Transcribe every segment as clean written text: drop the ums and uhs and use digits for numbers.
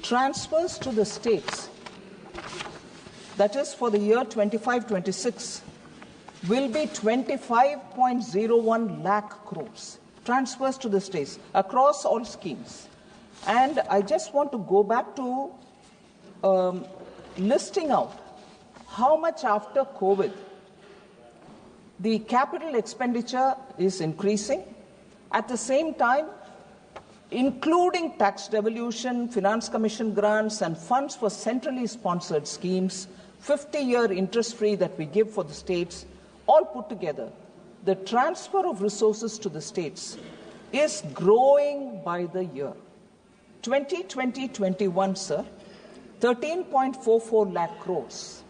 transfers to the states, that is for the year 25-26, will be 25.01 lakh crores. Transfers to the states across all schemes. And I just want to go back to listing out how much after COVID the capital expenditure is increasing. At the same time, including tax devolution, finance commission grants and funds for centrally sponsored schemes, 50-year interest-free that we give for the states, all put together, the transfer of resources to the states is growing by the year. 2020-21, sir, 13.44 lakh crores,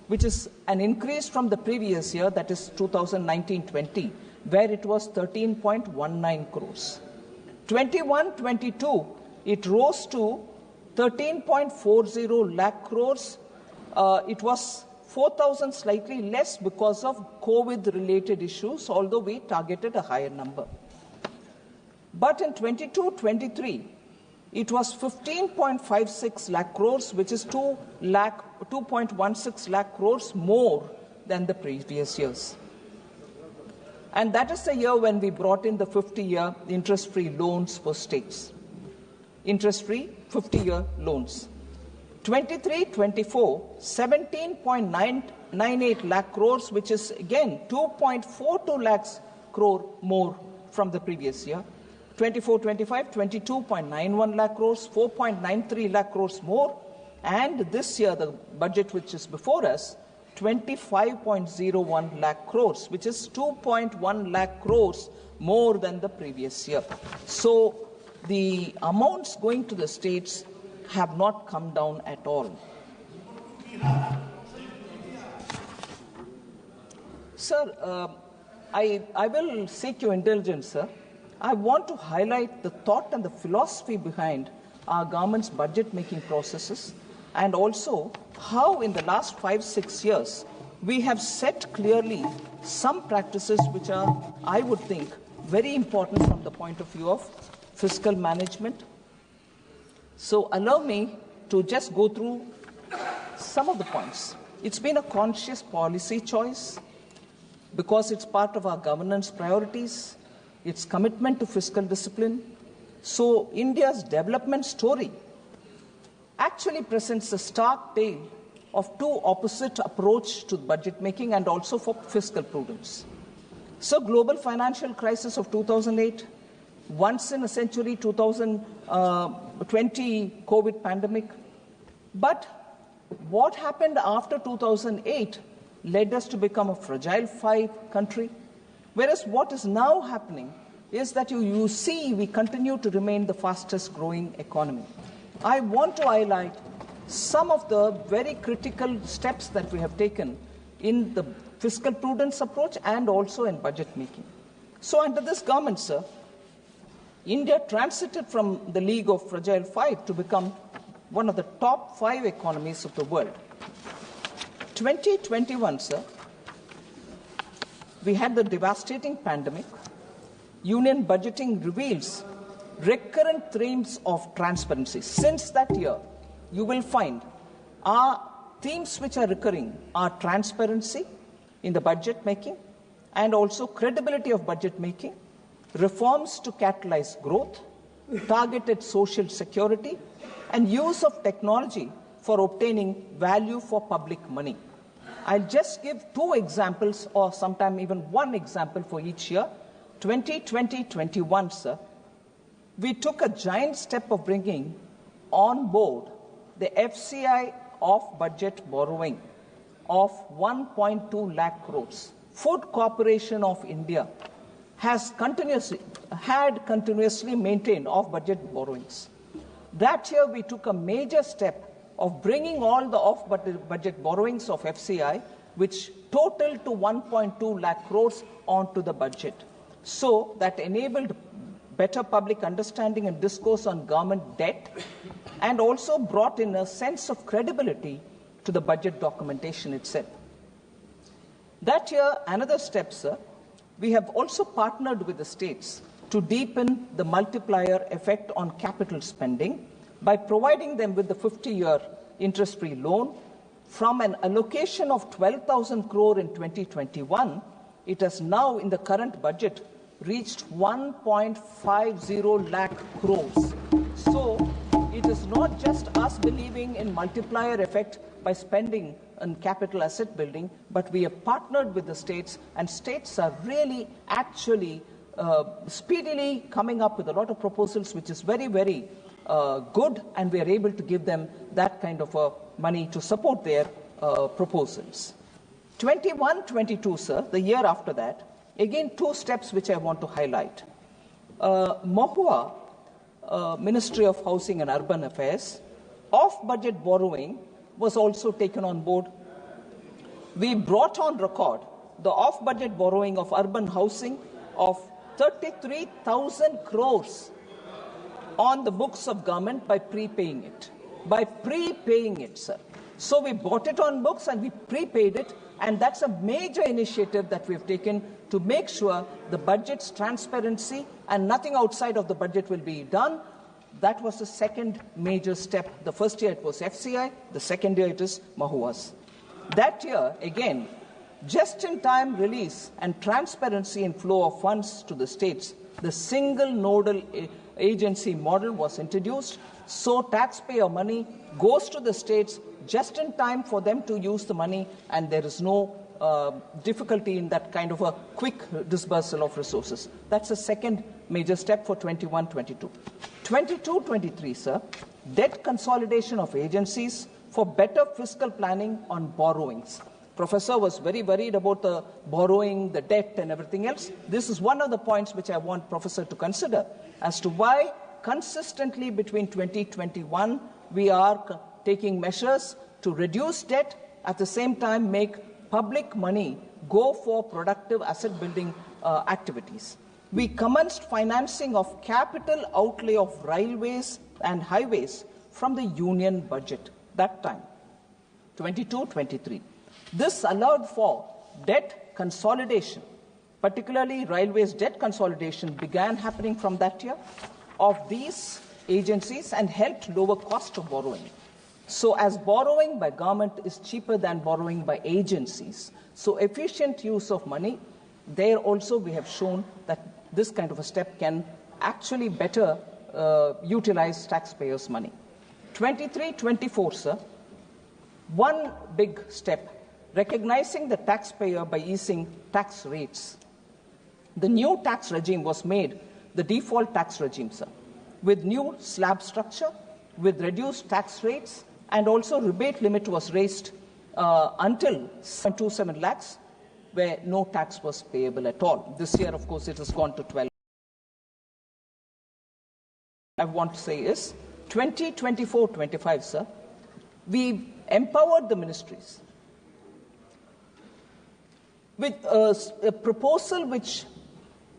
which is an increase from the previous year, that is 2019-20, where it was 13.19 crores. 21-22, it rose to 13.40 lakh crores. It was 4,000 slightly less because of COVID-related issues, although we targeted a higher number. But in 22-23, it was 15.56 lakh crores, which is 2.16 lakh crores more than the previous years. And that is the year when we brought in the 50-year interest-free loans for states. Interest-free 50-year loans. 23-24, 17.998 lakh crores, which is again 2.42 lakhs crore more from the previous year. 24-25, 22.91 lakh crores, 4.93 lakh crores more. And this year, the budget which is before us, 25.01 lakh crores, which is 2.1 lakh crores more than the previous year. So the amounts going to the states have not come down at all. Sir, I will seek your indulgence, sir. I want to highlight the thought and the philosophy behind our government's budget-making processes, and also how in the last 5-6 years we have set clearly some practices which are, I would think, very important from the point of view of fiscal management. So allow me to just go through some of the points. It's been a conscious policy choice because it's part of our governance priorities, its commitment to fiscal discipline. So India's development story actually presents a stark tale of two opposite approaches to budget making and also for fiscal prudence. So global financial crisis of 2008, once in a century 2020 COVID pandemic. But what happened after 2008 led us to become a fragile five country. Whereas what is now happening is that you see we continue to remain the fastest growing economy. I want to highlight some of the very critical steps that we have taken in the fiscal prudence approach and also in budget making. So under this government, sir, India transited from the league of fragile five to become one of the top 5 economies of the world. 2021, sir, we had the devastating pandemic. Union budgeting reveals recurrent themes of transparency. Since that year, you will find our themes which are recurring are transparency in the budget making and also credibility of budget making, reforms to catalyze growth, targeted social security, and use of technology for obtaining value for public money. I'll just give 2 examples or sometime even 1 example for each year. 2020-21, sir, we took a giant step of bringing on board the FCI off-budget borrowing of 1.2 lakh crores. Food Corporation of India had continuously maintained off-budget borrowings. That year, we took a major step of bringing all the off-budget borrowings of FCI, which totaled to 1.2 lakh crores, onto the budget. So that enabled better public understanding and discourse on government debt, and also brought in a sense of credibility to the budget documentation itself. That year, another step, sir, we have also partnered with the states to deepen the multiplier effect on capital spending by providing them with the 50-year interest-free loan. From an allocation of 12,000 crore in 2021, it has now, in the current budget, reached 1.50 lakh crores. So it is not just us believing in multiplier effect by spending on capital asset building, but we have partnered with the states, and states are really actually speedily coming up with a lot of proposals, which is very, very good, and we are able to give them that kind of money to support their proposals. 21-22, sir, the year after that, again, two steps which I want to highlight. MOHUA, Ministry of Housing and Urban Affairs, off-budget borrowing was also taken on board. We brought on record the off-budget borrowing of urban housing of 33,000 crores on the books of government by prepaying it. By prepaying it, sir. So we bought it on books and we prepaid it, and that's a major initiative that we've taken to make sure the budget's transparency and nothing outside of the budget will be done. That was the second major step. The first year it was FCI, the second year it is MOHUA's. That year, again, just-in-time release and transparency in flow of funds to the states, the single nodal agency model was introduced, so taxpayer money goes to the states just in time for them to use the money, and there is no difficulty in that kind of a quick disbursal of resources. That's the second major step for 21-22. 22-23, sir, debt consolidation of agencies for better fiscal planning on borrowings. Professor was very worried about the borrowing, the debt and everything else. This is one of the points which I want Professor to consider as to why consistently between 2021 we are taking measures to reduce debt, at the same time make public money go for productive asset building activities. We commenced financing of capital outlay of railways and highways from the union budget that time, 22-23. This allowed for debt consolidation, particularly railways debt consolidation began happening from that year of these agencies and helped lower cost of borrowing. So as borrowing by government is cheaper than borrowing by agencies, so efficient use of money, there also we have shown that this kind of a step can actually better utilize taxpayers' money. 23-24, sir, one big step, recognizing the taxpayer by easing tax rates. The new tax regime was made the default tax regime, sir, with new slab structure, with reduced tax rates, and also rebate limit was raised until 7.27 lakhs, where no tax was payable at all. This year, of course, it has gone to 12. I want to say is 2024-25, sir, we empowered the ministries with a proposal which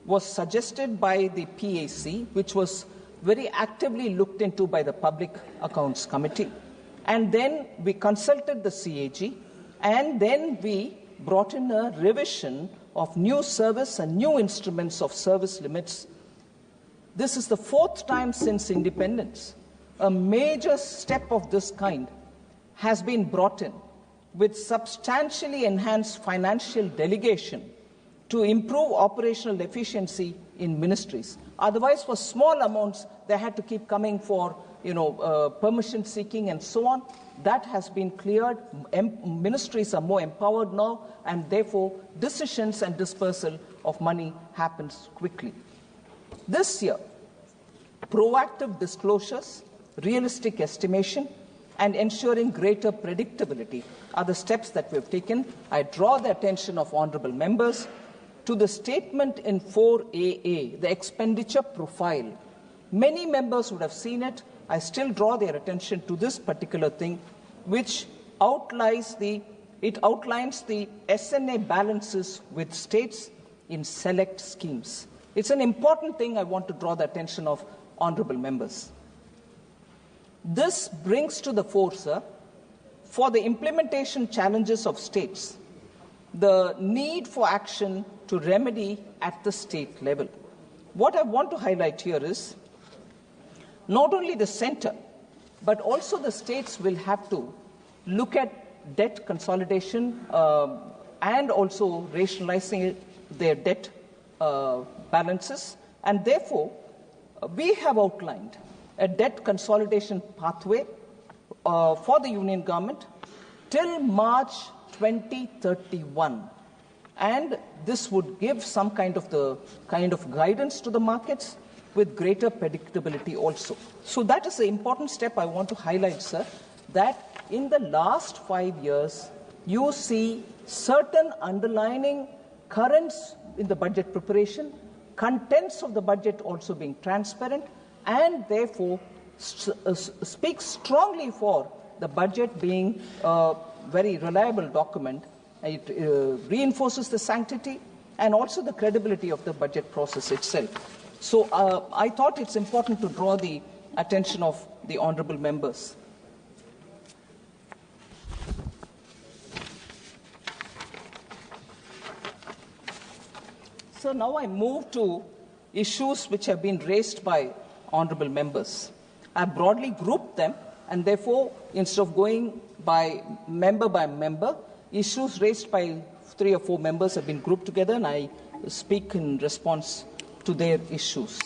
was suggested by the PAC, which was very actively looked into by the Public Accounts Committee. And then we consulted the CAG, and then we brought in a revision of new service and new instruments of service limits. This is the fourth time since independence. A major step of this kind has been brought in with substantially enhanced financial delegation to improve operational efficiency in ministries. Otherwise, for small amounts, they had to keep coming for permission seeking and so on. That has been cleared. Ministries are more empowered now, and therefore decisions and dispersal of money happens quickly. This year, proactive disclosures, realistic estimation, and ensuring greater predictability are the steps that we have taken. I draw the attention of honourable members to the statement in 4AA, the expenditure profile. Many members would have seen it. I still draw their attention to this particular thing, which outlines the SNA balances with states in select schemes. It's an important thing I want to draw the attention of honourable members. This brings to the fore, sir, for the implementation challenges of states, the need for action to remedy at the state level. What I want to highlight here is not only the centre, but also the states will have to look at debt consolidation and also rationalizing their debt balances. And therefore, we have outlined a debt consolidation pathway for the Union government till March 2031. And this would give some kind of guidance to the markets with greater predictability also. So that is an important step I want to highlight, sir, that in the last 5 years, you see certain underlining currents in the budget preparation, contents of the budget also being transparent, and therefore speaks strongly for the budget being a very reliable document. It reinforces the sanctity and also the credibility of the budget process itself. So I thought it's important to draw the attention of the honourable members. So now I move to issues which have been raised by honourable members. I have broadly grouped them, and therefore, instead of going by member, issues raised by 3 or 4 members have been grouped together, and I speak in response to their issues.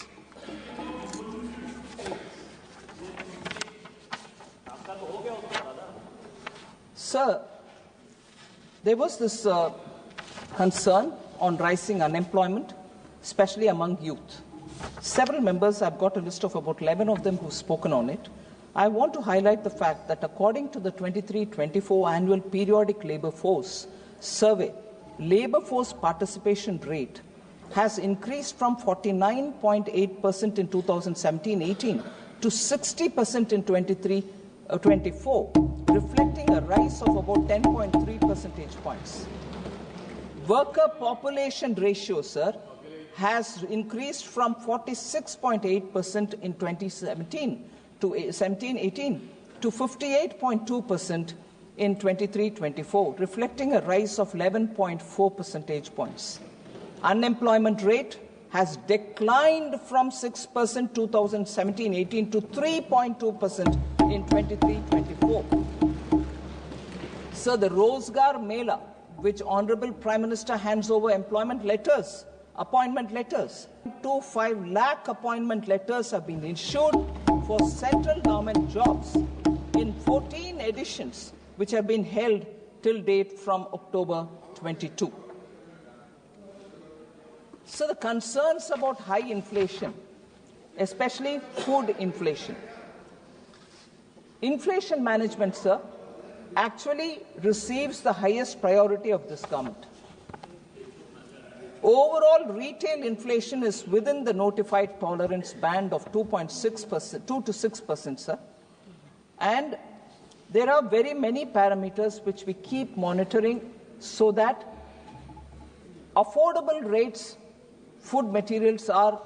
Sir, there was this concern on rising unemployment, especially among youth. Several members, I've got a list of about 11 of them who've spoken on it. I want to highlight the fact that according to the 23-24 annual periodic labour force survey, labour force participation rate has increased from 49.8% in 2017-18 to 60% in 23-24, reflecting a rise of about 10.3 percentage points. Worker population ratio, sir, has increased from 46.8% in 2017 to 17-18 to 58.2% in 23-24, reflecting a rise of 11.4 percentage points. Unemployment rate has declined from 6% 2017-18 to 3.2% in 23-24. So the Rozgar Mela, which Honourable Prime Minister hands over appointment letters, 2.5 lakh appointment letters have been issued for central government jobs in 14 editions, which have been held till date from October 22. So the concerns about high inflation, especially food inflation. Inflation management, sir, actually receives the highest priority of this government. Overall retail inflation is within the notified tolerance band of 2.6%, 2 to 6%, sir. And there are very many parameters which we keep monitoring so that affordable rates, food materials are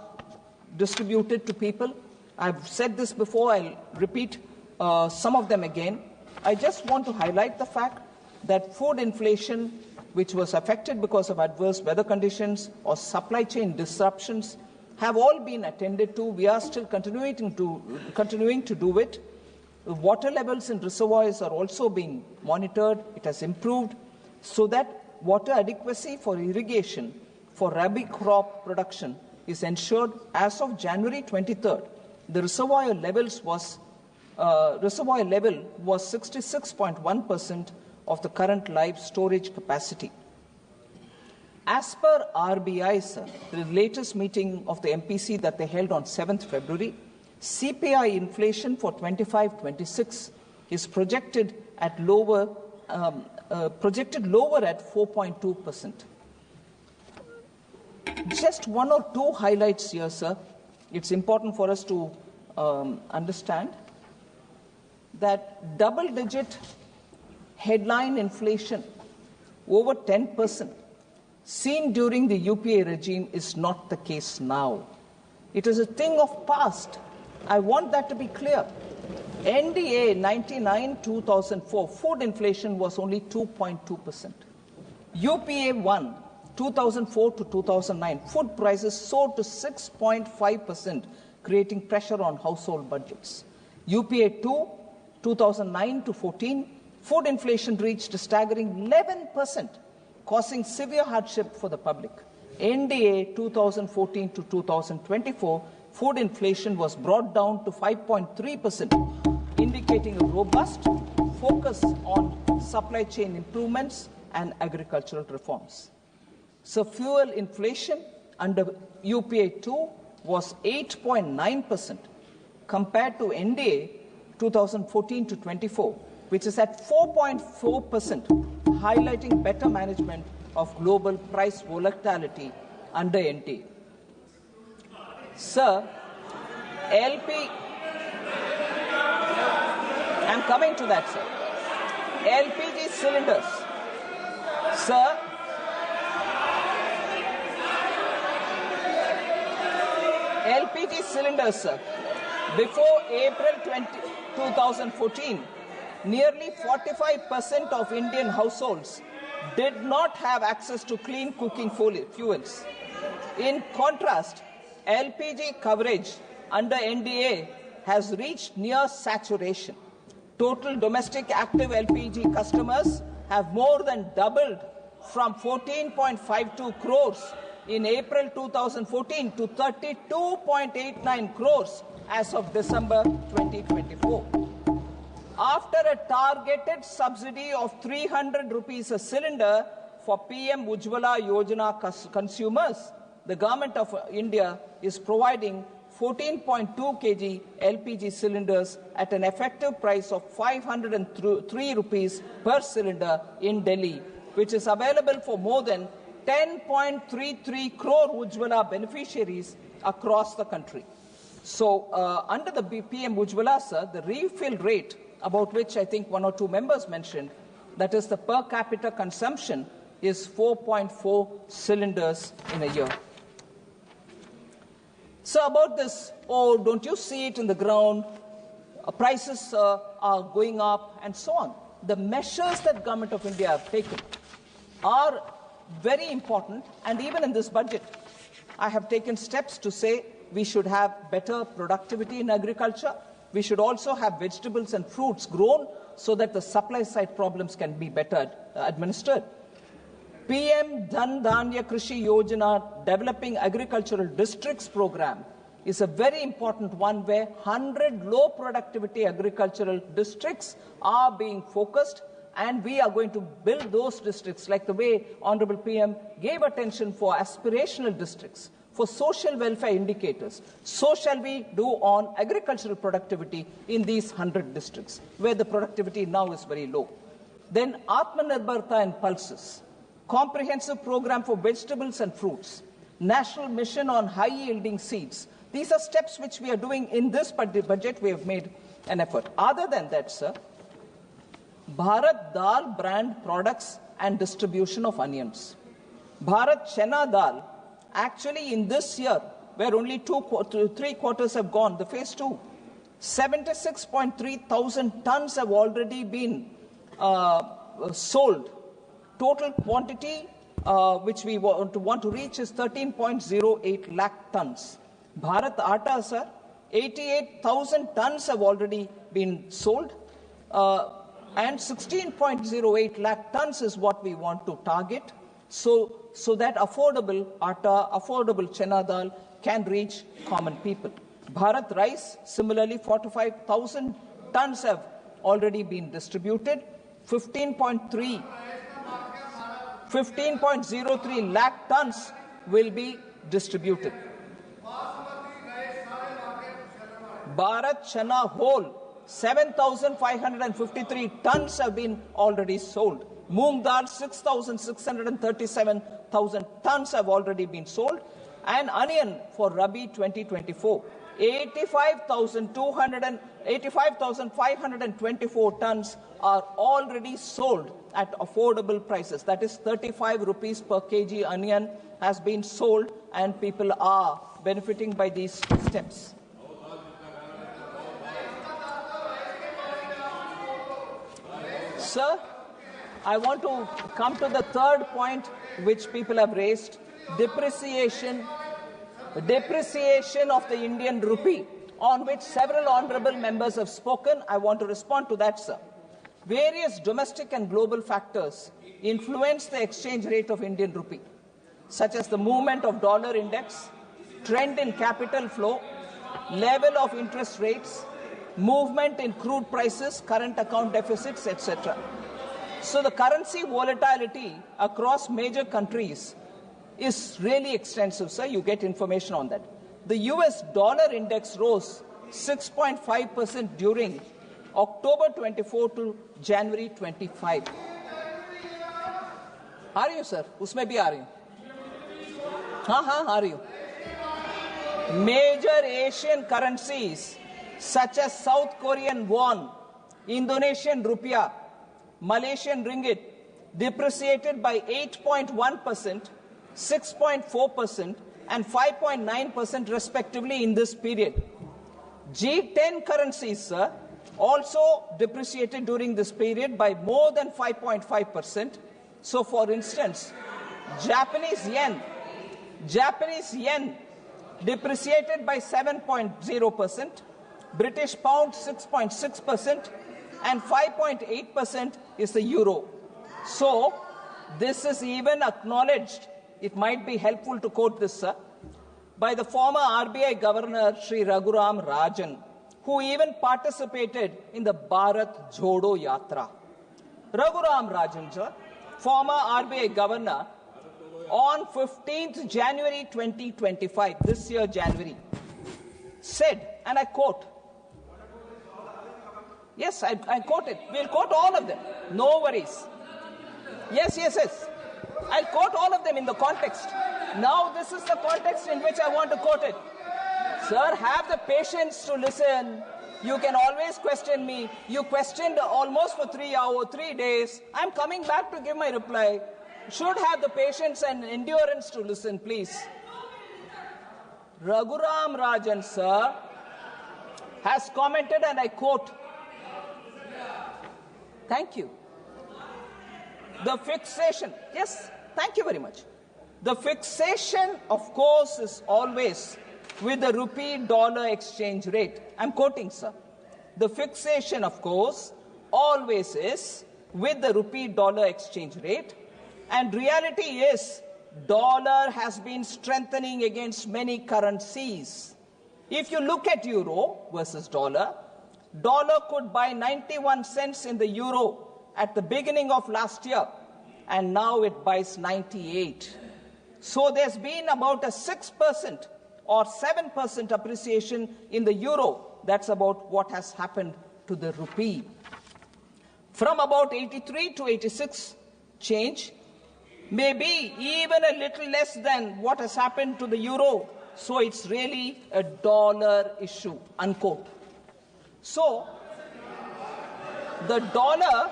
distributed to people. I've said this before, I'll repeat some of them again. I just want to highlight the fact that food inflation, which was affected because of adverse weather conditions or supply chain disruptions, have all been attended to. We are still continuing to do it. The water levels in reservoirs are also being monitored. It has improved so that water adequacy for irrigation for rabi crop production is ensured. As of January 23rd, the reservoir level was 66.1% of the current live storage capacity. As per RBI, sir, the latest meeting of the MPC that they held on 7th February, CPI inflation for 25-26 is projected lower at 4.2%. Just one or two highlights here, sir. It's important for us to understand that double-digit headline inflation over 10% seen during the UPA regime is not the case now. It is a thing of past. I want that to be clear. NDA 99-2004 food inflation was only 2.2%. UPA 1 2004 to 2009 food prices soared to 6.5%, creating pressure on household budgets. UPA 2 2009 to 14, food inflation reached a staggering 11%, causing severe hardship for the public. NDA 2014 to 2024, food inflation was brought down to 5.3%, indicating a robust focus on supply chain improvements and agricultural reforms. So fuel inflation under UPA 2 was 8.9% compared to NDA 2014 to 24, which is at 4.4%, highlighting better management of global price volatility under NDA. Sir, I'm coming to that, sir. LPG cylinders. Sir, LPG cylinders, sir. Before April 2014, nearly 45% of Indian households did not have access to clean cooking fuels. In contrast, LPG coverage under NDA has reached near saturation. Total domestic active LPG customers have more than doubled from 14.52 crores in April 2014 to 32.89 crores as of December 2024. After a targeted subsidy of 300 rupees a cylinder for PM Ujjwala Yojana consumers, the Government of India is providing 14.2 kg LPG cylinders at an effective price of 503 rupees per cylinder in Delhi, which is available for more than 10.33 crore Ujjwala beneficiaries across the country. So, under the PM Ujjwala, sir, the refill rate, about which I think one or two members mentioned, that is the per capita consumption, is 4.4 cylinders in a year. So about this, oh, don't you see it in the ground? Prices are going up and so on. The measures that Government of India have taken are very important, and even in this budget, I have taken steps to say we should have better productivity in agriculture. We should also have vegetables and fruits grown so that the supply side problems can be better administered. PM Dhan Dhanya Krishi Yojana, Developing Agricultural Districts program, is a very important one where 100 low productivity agricultural districts are being focused, and we are going to build those districts like the way Honorable PM gave attention for aspirational districts, for social welfare indicators. So shall we do on agricultural productivity in these 100 districts where the productivity now is very low. Then Atmanirbharta and Pulses, comprehensive program for vegetables and fruits, national mission on high-yielding seeds. These are steps which we are doing in this budget. We have made an effort. Other than that, sir, Bharat Dal brand products and distribution of onions. Bharat Chana Dal, actually in this year, where only 3 quarters have gone, the phase 2, 76.3 thousand tons have already been sold. Total quantity which we want to reach is 13.08 lakh tons. Bharat Atta, sir, 88,000 tons have already been sold, and 16.08 lakh tons is what we want to target, so that affordable atta, affordable chana dal can reach common people. Bharat Rice, similarly, 45,000 tons have already been distributed. 15.03 lakh tons will be distributed. Bharat Chana whole, 7,553 tons have been already sold. Moong dal, 6,637,000 tons have already been sold. And onion for Rabi 2024, 85,524 tons are already sold at affordable prices. That is 35 rupees per kg onion has been sold, and people are benefiting by these steps. Sir, I want to come to the third point which people have raised, depreciation of the Indian rupee. on which several honourable members have spoken. I want to respond to that, sir. Various domestic and global factors influence the exchange rate of Indian rupee, such as the movement of dollar index, trend in capital flow, level of interest rates, movement in crude prices, current account deficits, etc. So the currency volatility across major countries is really extensive, sir. You get information on that. The US dollar index rose 6.5% during October 24 to January 25. Are you, sir? Usme bhi aa rahi hu. हाँ, आ रही हूँ. Major Asian currencies such as South Korean won, Indonesian rupiah, Malaysian ringgit depreciated by 8.1%, 6.4%, and 5.9% respectively in this period. G10 currencies, sir, also depreciated during this period by more than 5.5%. So, for instance, Japanese yen depreciated by 7.0%, British pound 6.6%, and 5.8% is the euro. So, this is even acknowledged. It might be helpful to quote this, sir, by the former RBI Governor Sri Raghuram Rajan, who even participated in the Bharat Jodo Yatra. Raghuram Rajan, sir, former RBI Governor, on 15th January 2025, this year January, said, and I quote, yes, I quote it. We'll quote all of them. No worries. Yes. I'll quote all of them in the context. Now this is the context in which I want to quote it. Sir, have the patience to listen. You can always question me. You questioned almost for 3 days. I'm coming back to give my reply. Should have the patience and endurance to listen, please. Raghuram Rajan, sir, has commented, and I quote, thank you. The fixation, yes, thank you very much. The fixation, of course, is always with the rupee-dollar exchange rate. I'm quoting, sir. The fixation, of course, always is with the rupee-dollar exchange rate. And reality is, dollar has been strengthening against many currencies. If you look at euro versus dollar, dollar could buy 91 cents in the euro at the beginning of last year, and now it buys 98. So there's been about a 6% or 7% appreciation in the euro. That's about what has happened to the rupee. From about 83 to 86 change, maybe even a little less than what has happened to the euro. So it's really a dollar issue, unquote. So the dollar,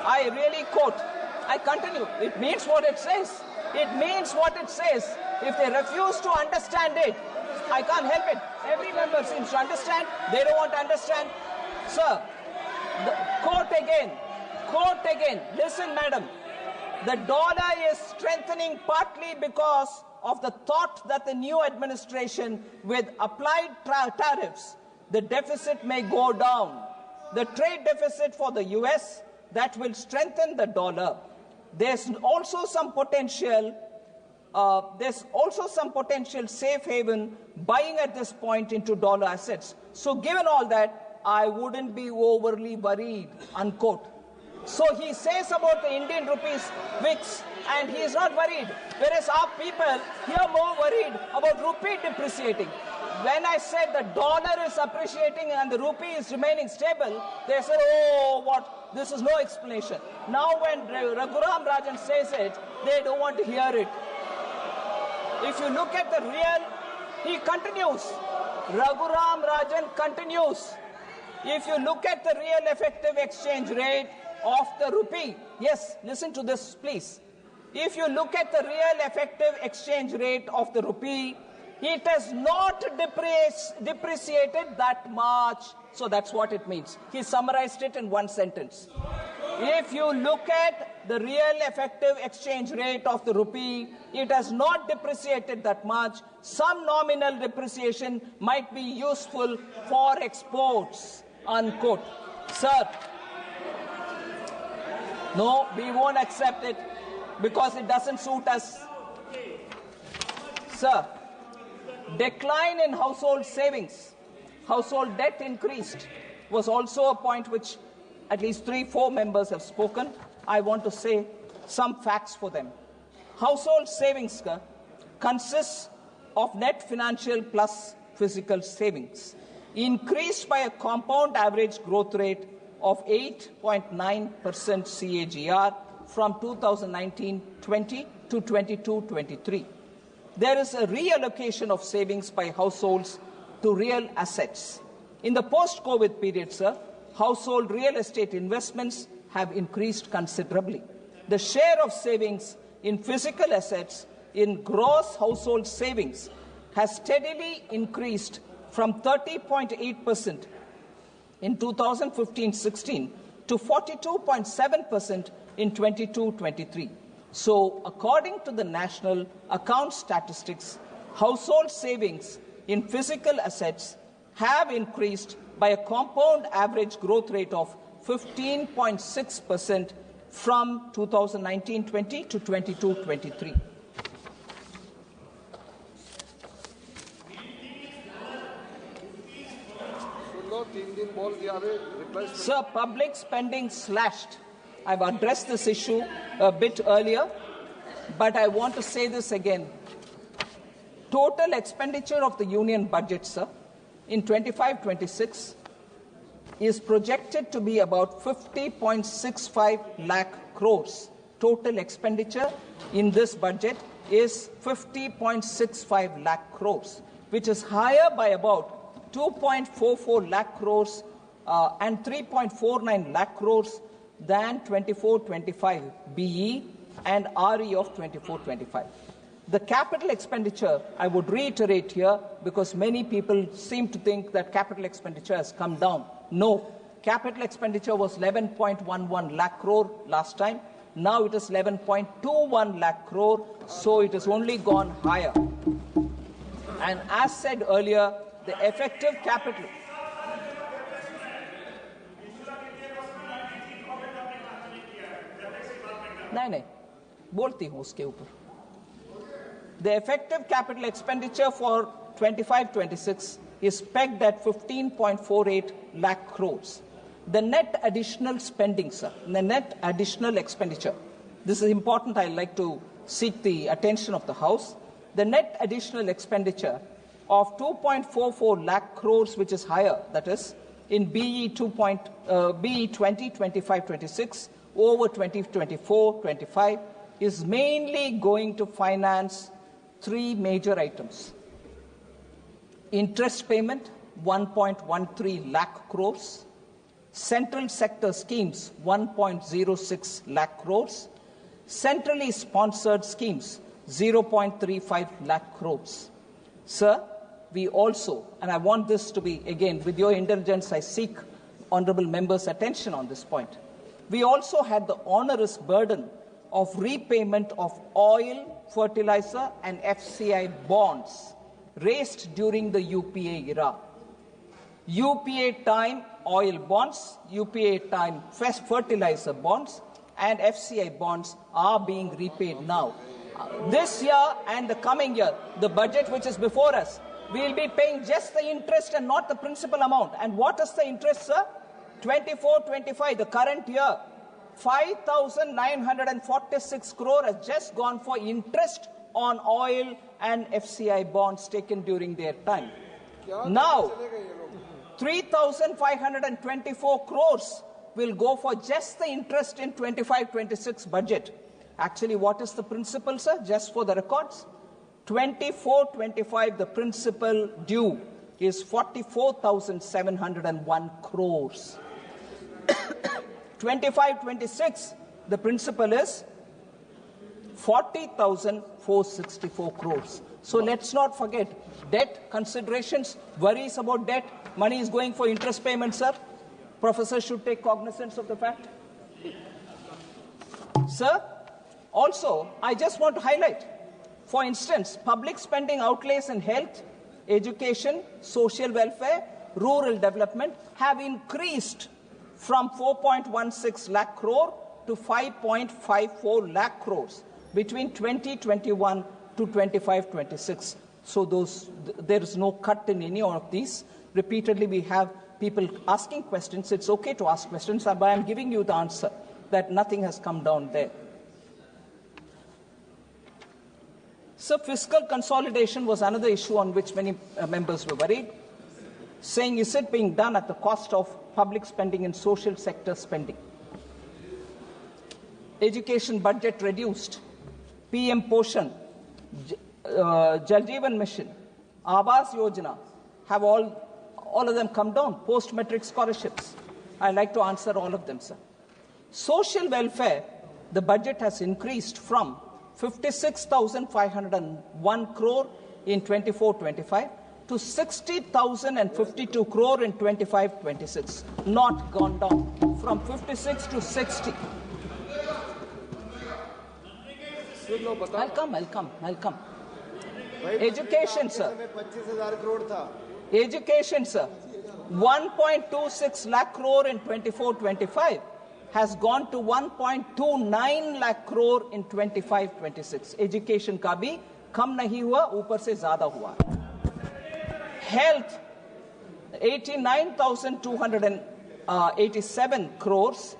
I really quote, I continue, it means what it says. It means what it says. If they refuse to understand it, I can't help it. Every member seems to understand. They don't want to understand. Sir, quote again. Listen, madam. The dollar is strengthening partly because of the thought that the new administration, with applied tariffs, the deficit may go down. The trade deficit for the US, that will strengthen the dollar. There's also some potential safe haven buying at this point into dollar assets. So given all that, I wouldn't be overly worried, unquote. So he says about the Indian rupees VIX, and he is not worried. Whereas our people here more worried about rupee depreciating. When I said the dollar is appreciating and the rupee is remaining stable, they said, oh, what? This is no explanation. Now when Raghuram Rajan says it, they don't want to hear it. If you look at the real, he continues. Raghuram Rajan continues. If you look at the real effective exchange rate of the rupee, yes, listen to this, please. If you look at the real effective exchange rate of the rupee, it has not depreciated that much. So that's what it means. He summarized it in one sentence. If you look at the real effective exchange rate of the rupee, it has not depreciated that much. Some nominal depreciation might be useful for exports, unquote. Sir, no, we won't accept it because it doesn't suit us. Sir, decline in household savings, household debt increased, was also a point which at least 3-4 members have spoken. I want to say some facts for them. Household savings consists of net financial plus physical savings, increased by a compound average growth rate of 8.9% CAGR from 2019-20 to 22-23. There is a reallocation of savings by households to real assets. In the post-COVID period, sir, household real estate investments have increased considerably. The share of savings in physical assets in gross household savings has steadily increased from 30.8% in 2015-16 to 42.7% in 22-23. So, according to the National Account Statistics, household savings in physical assets have increased by a compound average growth rate of 15.6% from 2019-20 to 22-23. Sir, public spending slashed. I've addressed this issue a bit earlier, but I want to say this again. Total expenditure of the union budget, sir, in 25-26 is projected to be about 50.65 lakh crores. Total expenditure in this budget is 50.65 lakh crores, which is higher by about 2.44 lakh crores and 3.49 lakh crores than 24-25 BE and RE of 24-25. The capital expenditure, I would reiterate here, because many people seem to think that capital expenditure has come down. No, capital expenditure was 11.11 lakh crore last time. Now it is 11.21 lakh crore, so it has only gone higher. And as said earlier, the effective capital. नहीं, बोलती हूँ उसके ऊपर. The effective capital expenditure for 25-26 is pegged at 15.48 lakh crores. The net additional spending, sir, the net additional expenditure, this is important, I'd like to seek the attention of the House. The net additional expenditure of 2.44 lakh crores, which is higher, that is, in BE 20-25-26 over 2024-25, is mainly going to finance three major items. Interest payment, 1.13 lakh crores. Central sector schemes, 1.06 lakh crores. Centrally sponsored schemes, 0.35 lakh crores. Sir, we also, and I want this to be, again, with your indulgence, I seek honourable members' attention on this point. We also had the onerous burden of repayment of oil, fertilizer and FCI bonds raised during the UPA era. UPA time oil bonds, UPA time fertilizer bonds and FCI bonds are being repaid now. This year and the coming year, the budget which is before us, we will be paying just the interest and not the principal amount. And what is the interest, sir? 24-25, the current year, 5,946 crore has just gone for interest on oil and FCI bonds taken during their time. Now, 3,524 crores will go for just the interest in 25-26 budget. Actually, what is the principal, sir? Just for the records, 24-25, the principal due is 44,701 crores. 25-26, the principal is 40,464 crores. So let's not forget debt considerations, worries about debt, money is going for interest payments, sir. Professor should take cognizance of the fact. Sir, also, I just want to highlight, for instance, public spending outlays in health, education, social welfare, rural development have increased from 4.16 lakh crore to 5.54 lakh crores between 2021 to 25-26. So there is no cut in any of these. Repeatedly, we have people asking questions. It's okay to ask questions, but I'm giving you the answer that nothing has come down there. So fiscal consolidation was another issue on which many members were worried, saying, is it being done at the cost of public spending and social sector spending? Education budget reduced, PM Poshan, Jal Jeevan Mission, Aabas Yojana have all of them come down, post-metric scholarships. I'd like to answer all of them, sir. Social welfare, the budget has increased from 56,501 crore in 24-25 to 60,052 crore in 25-26, not gone down from 56 to 60. I'll come. Education, sir. Education, sir. 1.26 lakh crore in 24-25 has gone to 1.29 lakh crore in 25-26. Education का भी कम नहीं हुआ, ऊपर से ज़्यादा हुआ. Health, 89,287 crores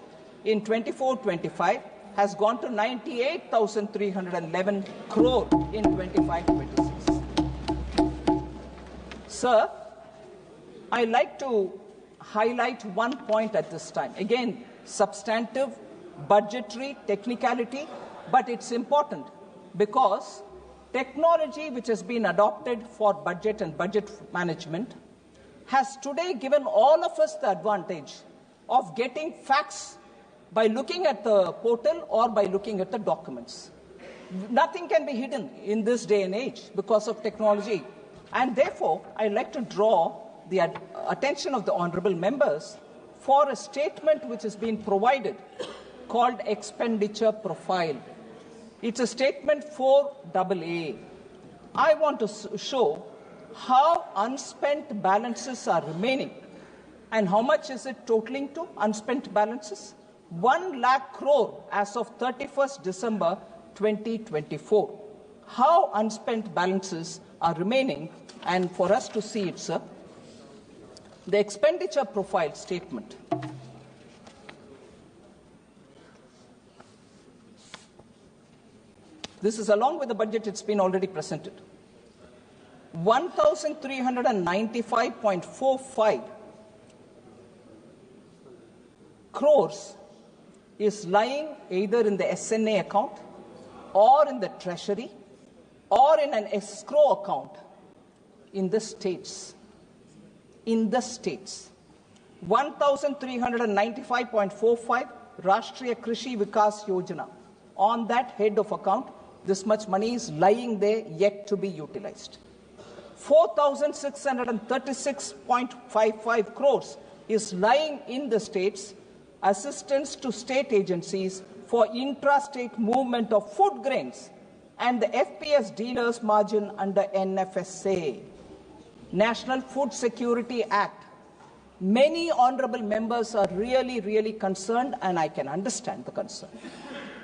in 24-25 has gone to 98,311 crore in 25-26. Sir, I like to highlight one point at this time. Again, substantive, budgetary, technicality, but it's important because technology which has been adopted for budget and budget management has today given all of us the advantage of getting facts by looking at the portal or by looking at the documents. Nothing can be hidden in this day and age because of technology. And therefore, I'd like to draw the attention of the honorable members for a statement which has been provided called expenditure profile. It's a statement 4AA. I want to show how unspent balances are remaining and how much is it totaling to unspent balances? 1 lakh crore as of 31st December 2024. How unspent balances are remaining, and for us to see it, sir, the expenditure profile statement. This is along with the budget, it's been already presented. 1,395.45 crores is lying either in the SNA account or in the treasury or in an escrow account in the states. In the states. 1,395.45 Rashtriya Krishi Vikas Yojana. On that head of account, this much money is lying there yet to be utilized. 4,636.55 crores is lying in the states, assistance to state agencies for intrastate movement of food grains and the FPS dealers margin under NFSA. National Food Security Act. Many honorable members are really concerned, and I can understand the concern.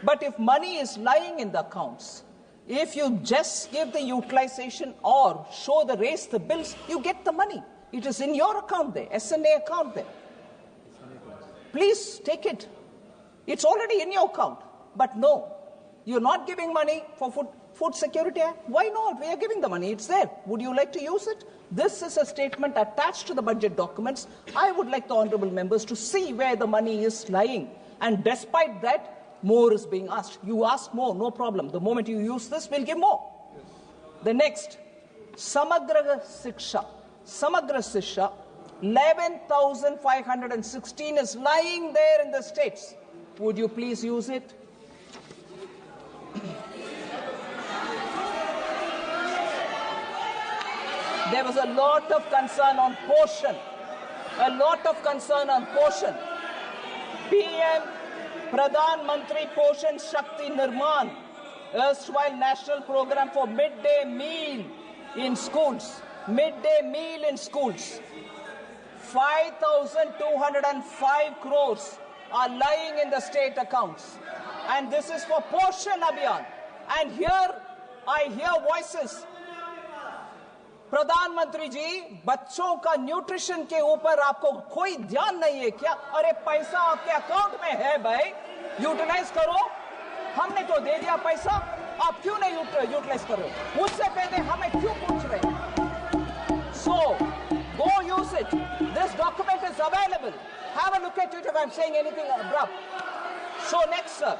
But if money is lying in the accounts, if you just give the utilization or raise the bills, you get the money. It is in your account there, SNA account there. Please take it. It's already in your account. But no, you're not giving money for Food Security Act. Why not? We are giving the money. It's there. Would you like to use it? This is a statement attached to the budget documents. I would like the honorable members to see where the money is lying. And despite that, more is being asked. You ask more, no problem. The moment you use this, we'll give more. Yes. The next, Samagra Shiksha. 11,516 is lying there in the states. Would you please use it? There was a lot of concern on portion. PM Pradhan Mantri Poshan Shakti Nirman, erstwhile national program for midday meal in schools. Midday meal in schools. 5,205 crores are lying in the state accounts. And this is for Poshan Abhiyan. And here I hear voices. प्रधानमंत्री जी, बच्चों का nutrition के ऊपर आपको कोई ध्यान नहीं है क्या? अरे पैसा आपके अकाउंट में है भाई, यूटिलाइज करो। हमने तो दे दिया पैसा, आप क्यों नहीं यूटिलाइज कर रहे हो? मुझसे पहले हमें क्यों पूछ रहे हैं? So, go use it. This document is available. Have a look at it if I'm saying anything abrupt. So next, sir,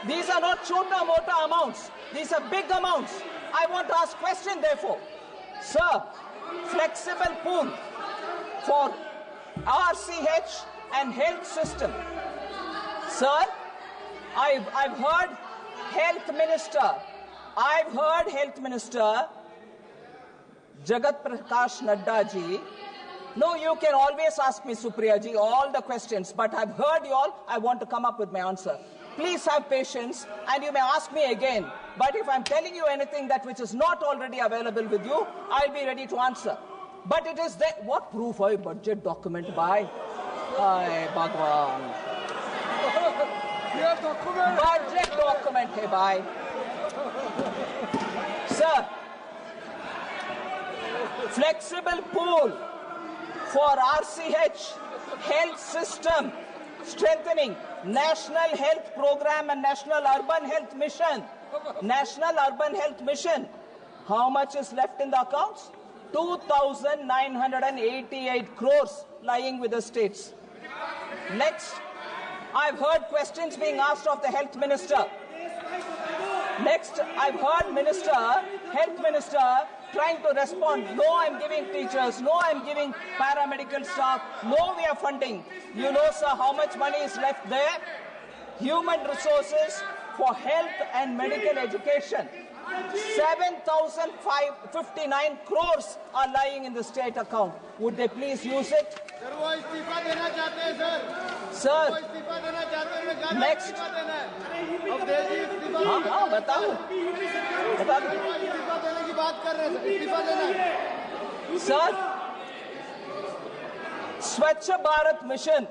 these are not chota-mota amounts. These are big amounts. I want to ask question therefore. Sir, flexible pool for RCH and health system. Sir, I've heard health minister Jagat Prakash Nadda ji. No, you can always ask me, Supriya ji, all the questions, but I've heard you all. I want to come up with my answer. Please have patience, and you may ask me again. But if I'm telling you anything that which is not already available with you, I'll be ready to answer. But it is there. What proof है budget document by? Bhagwan. Budget document है by. Sir, flexible pool for RCH health system strengthening, National Health Program and National Urban Health Mission. National Urban Health Mission. How much is left in the accounts? 2,988 crores lying with the states. Next, I've heard questions being asked of the health minister. Next, I've heard health minister trying to respond. No, I'm giving teachers. No, I'm giving paramedical staff. No, we are funding. You know, sir, how much money is left there? Human resources for health and medical education. 7,059 crores are lying in the state account. Would they please use it? Sir, वो इस्तीफा देना चाहते हैं sir. Sir, वो इस्तीफा देना चाहते हैं। next. इस्तीफा देना है। अब दे दी इस्तीफा। हाँ, बता दो। इस्तीफा देने की बात कर रहे हैं। इस्तीफा देना है। Sir, Swachh Bharat Mission.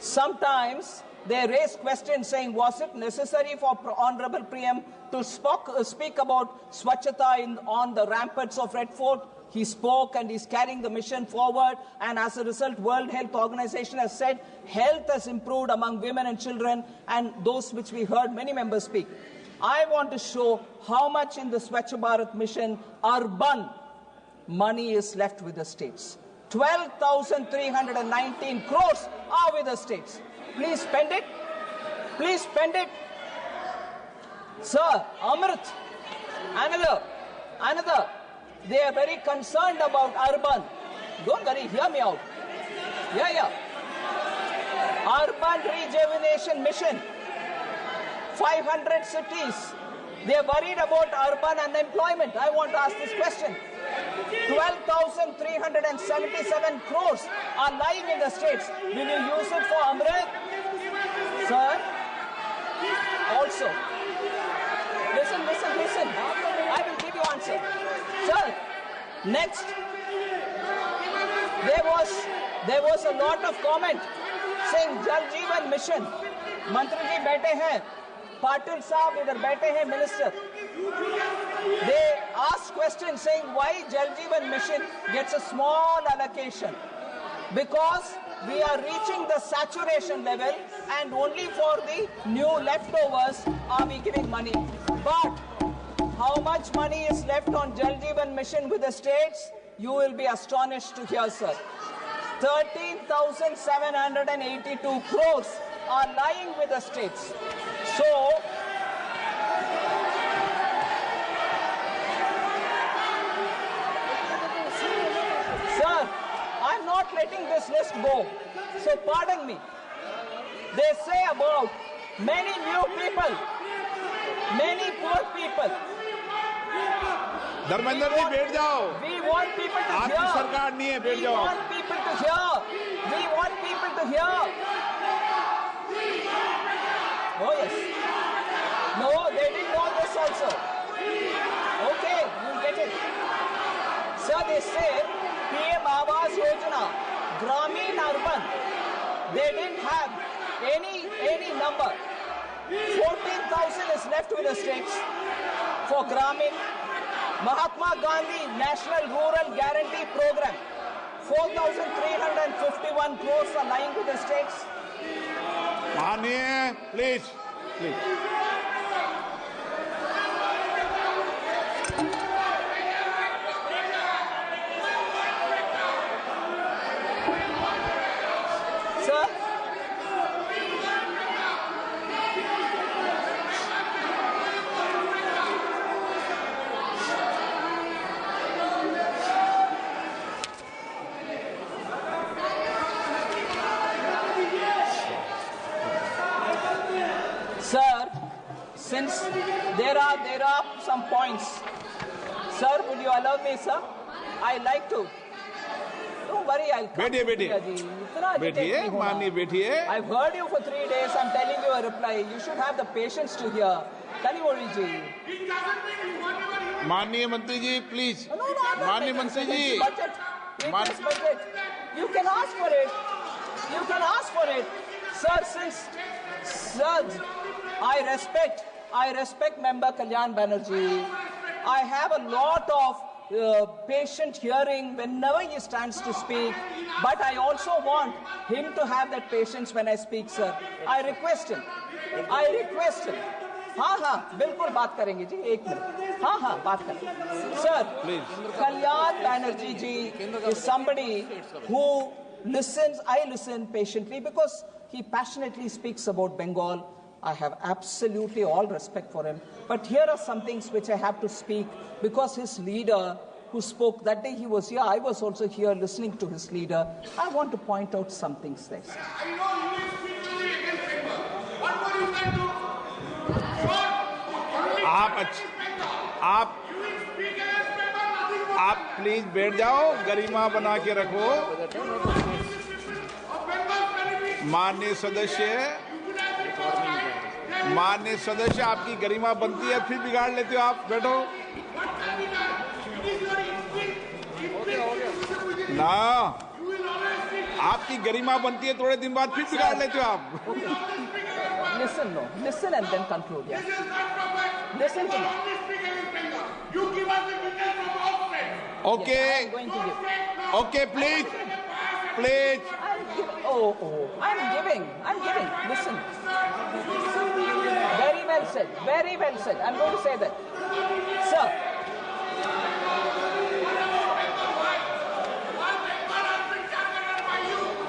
Sometimes they raise questions saying, was it necessary for Honorable PM to speak about Swachhata on the ramparts of Red Fort? He spoke and he's carrying the mission forward, and as a result, World Health Organization has said health has improved among women and children, and those which we heard many members speak. I want to show how much in the Swachh Bharat mission urban money is left with the states. 12,319 crores are with the states. Please spend it. Please spend it. Sir, Amrit, another. They are very concerned about urban. Don't worry, hear me out. Yeah. Urban rejuvenation mission. 500 cities. They are worried about urban unemployment. I want to ask this question. 12,377 crores are lying in the states. Will you use it for Amrit? Sir? Also. Listen. I will give you answer. Sir, next. There was a lot of comment saying Jal Jeevan Mission. Mantri ji बैठे हैं, Patil साहब इधर बैठे हैं, minister. They asked questions saying why Jal Jeevan Mission gets a small allocation. Because we are reaching the saturation level and only for the new leftovers are we giving money. But how much money is left on Jal Jeevan Mission with the states? You will be astonished to hear, sir. 13,782 crores are lying with the states. So, sir, I'm not letting this list go. So pardon me. They say about many new people, many poor people. Dharmendra ji बैठ जाओ। We want people to आपकी hear. सरकार नहीं है, बैठ जाओ। We want people to hear. We want people to hear. also. Okay, you'll get it. Sir, they say PM Awas Yojana, Gramin Urban, they didn't have any number. 14,000 is left with the states for Gramin. Mahatma Gandhi National Rural Guarantee Program, 4,351 crores are lying with the states. Mani, please. Sir, since there are some points, sir, would you allow me, sir? I like to. Don't worry, I'll come. बैठिए, माननीय बैठिए. I've heard you for 3 days. I'm telling you a reply. You should have the patience to hear. Kanivoli ji. माननीय मंत्री जी, please. No, I'm not माननीय making मंत्री sense. Ji. Budget. It is budget. You can ask for it. You can ask for it. Sir, I respect Member Kalyan Banerjee. I have a lot of patient hearing whenever he stands to speak, but I also want him to have that patience when I speak, sir. I request him. हाँ बिल्कुल बात करेंगे जी, 1 minute. हाँ बात करेंगे. Sir, Kalyan Banerjee ji is somebody who listens. I listen patiently because he passionately speaks about Bengal. I have absolutely all respect for him. But here are some things which I have to speak because his leader who spoke that day, he was here. I was also here listening to his leader. I want to point out some things there. I know you will speak only against Bengal. What more you can do? आप please बैठ जाओ, गरिमा बना के रखो. माननीय सदस्य, आपकी गरिमा बनती है, फिर बिगाड़ लेते हो आप. बैठो ना, आपकी गरिमा बनती है, थोड़े दिन बाद फिर बिगाड़ लेते हो आप. Listen and then conclude. Yeah. Listen to me. You give us the details from outside. Okay. Yes, I'm going to give. Okay, please. I'm giving. Listen. Very well said. I'm going to say that. Sir.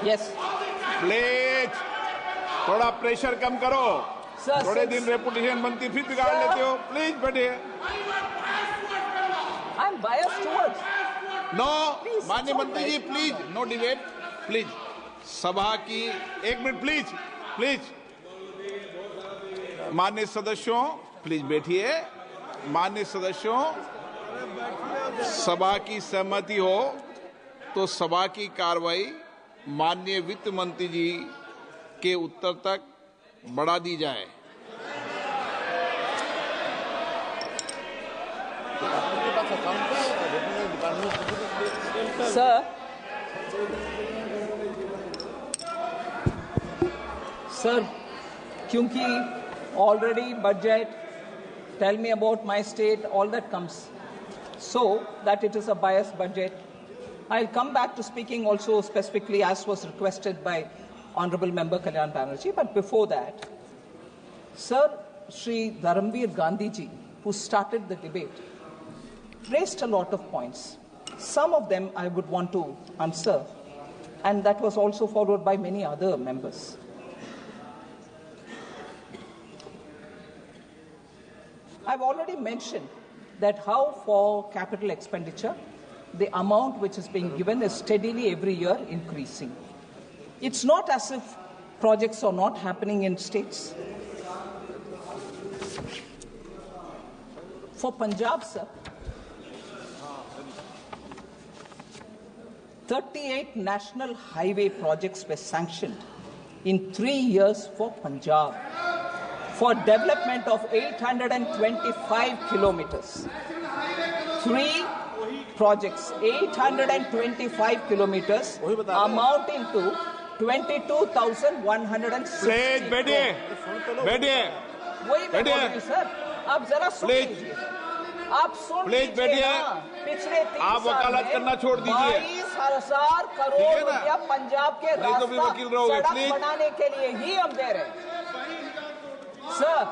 Yes. Please थोड़ा pressure कम करो. थोड़े दिन reputation बनती, फिर बिगाड़ लेते हो. Please बैठिए. I'm biased towards. नो, माननीय मंत्री जी, प्लीज नो डिबेट. प्लीज सभा की 1 मिनट प्लीज. माननीय सदस्यों, प्लीज बैठिए. माननीय सदस्यों, सभा की सहमति हो तो सभा की कार्रवाई माननीय वित्त मंत्री जी के उत्तर तक बढ़ा दी जाए. सर, क्योंकि already budget, tell me about my state, all that comes. So that it is a biased budget. I'll come back to speaking also specifically as was requested by Honorable Member Kalyan Banerjee. But before that, Sir, Shri Dharamveer Gandhiji, who started the debate, raised a lot of points. Some of them I would want to answer, and that was also followed by many other members. I've already mentioned that how for capital expenditure, the amount which is being given is steadily every year increasing. It's not as if projects are not happening in states. For Punjab, sir, 38 national highway projects were sanctioned in 3 years for Punjab. for development of 825 kilometers. 3 projects, 825 kilometers, amounting to 22,160 please बैठिए बैठिए वही मैं बोल रही हूं sir, आप जरा सुन लीजिए, आप सुन लीजिए ना। पिछले 3 आप वकालत करना छोड़ दीजिए। 22,000 करोड़ रुपया पंजाब के रास्ता सड़क बनाने के लिए ही हम दे रहे हैं सर।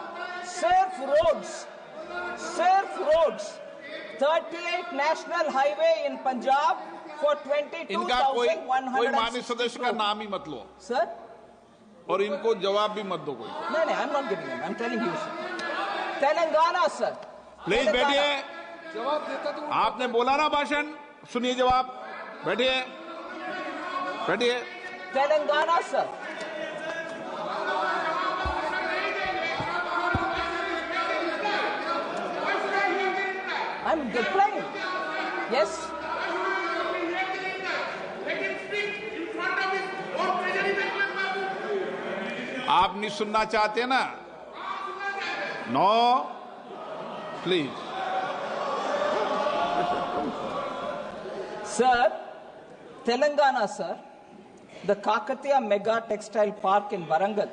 सिर्फ roads 38 national highway in Punjab for 22,160 इनका कोई माननीय सदस्य का नाम ही मत लो सर, और इनको जवाब भी मत दो कोई। नहीं, I'm not giving him, I'm telling you sir. Telangana sir, please बैठिए। आपने बोला ना भाषण, सुनिए जवाब। बैठिए बैठिए। Telangana sir, I'm replying. Yes. आप नहीं सुनना चाहते ना? No please. Sir, Telangana sir, the Kakatiya Mega Textile Park in Warangal,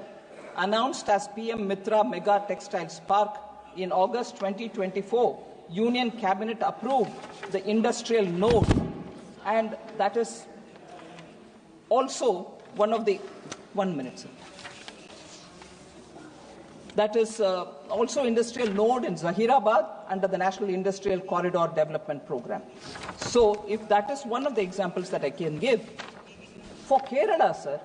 announced as PM Mitra Mega Textiles Park in August 2024, Union Cabinet approved the industrial node, and that is also one of the 1 minute, sir. That is also industrial node in Zahirabad under the National Industrial Corridor Development Program. So, if that is one of the examples that I can give, for Kerala, sir,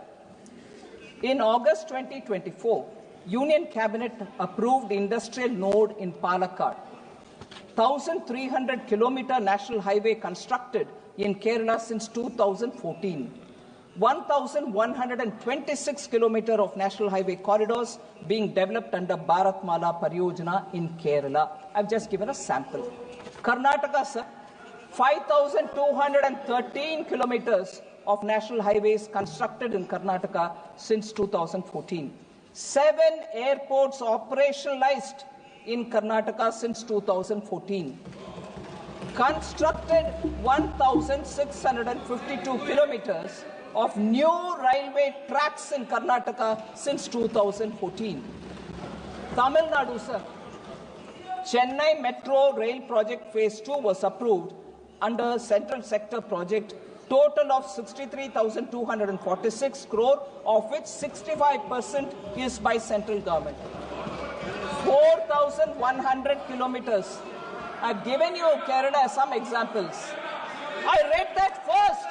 in August 2024, Union Cabinet approved industrial node in Palakkad. 1,300 kilometer national highway constructed in Kerala since 2014. 1,126 kilometer of national highway corridors being developed under Bharatmala Pariyojana in Kerala. I've just given a sample. Karnataka, sir, 5,213 kilometers of national highways constructed in Karnataka since 2014. 7 airports operationalized in Karnataka since 2014. Constructed 1,652 kilometers of new railway tracks in Karnataka since 2014. Tamil Nadu, sir, Chennai Metro Rail Project Phase 2 was approved under Central Sector Project, total of 63,246 crore, of which 65% is by central government. 4,100 kilometers. I've given you Kerala some examples. I read that first.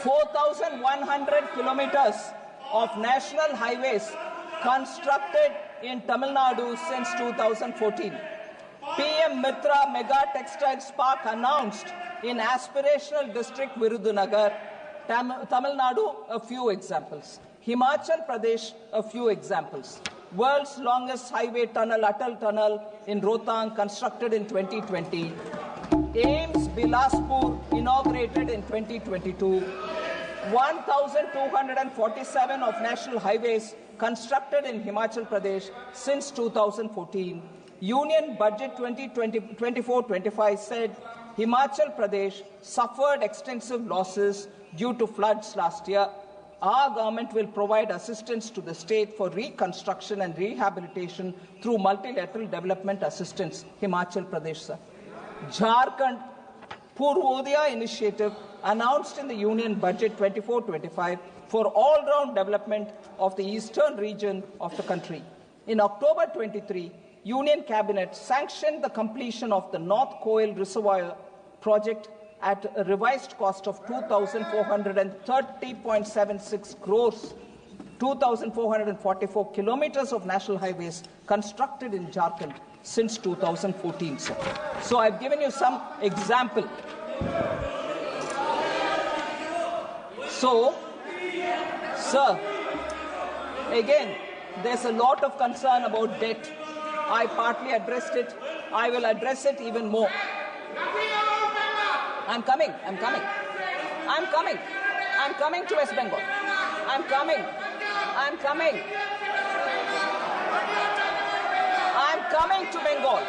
4,100 kilometers of national highways constructed in Tamil Nadu since 2014. PM Mitra Mega Textiles Park announced in aspirational district Virudunagar. Tamil Nadu, a few examples. Himachal Pradesh, a few examples. World's longest highway tunnel, Atal Tunnel in Rohtang, constructed in 2020. AIIMS Bilaspur, inaugurated in 2022. 1,247 of national highways constructed in Himachal Pradesh since 2014. Union Budget 2024-25 said Himachal Pradesh suffered extensive losses due to floods last year. Our government will provide assistance to the state for reconstruction and rehabilitation through multilateral development assistance. Himachal Pradesh, sir. Jharkhand Purvodaya initiative announced in the Union Budget 24-25 for all-round development of the eastern region of the country. In October 23, Union Cabinet sanctioned the completion of the North Koil Reservoir project at a revised cost of 2,430.76 crores. 2,444 kilometers of national highways constructed in Jharkhand since 2014, sir. So I've given you some example. So, sir, again, there's a lot of concern about debt. I partly addressed it. I will address it even more. I'm coming. I'm coming to West Bengal. I'm coming. I'm coming. I'm coming to Bengal.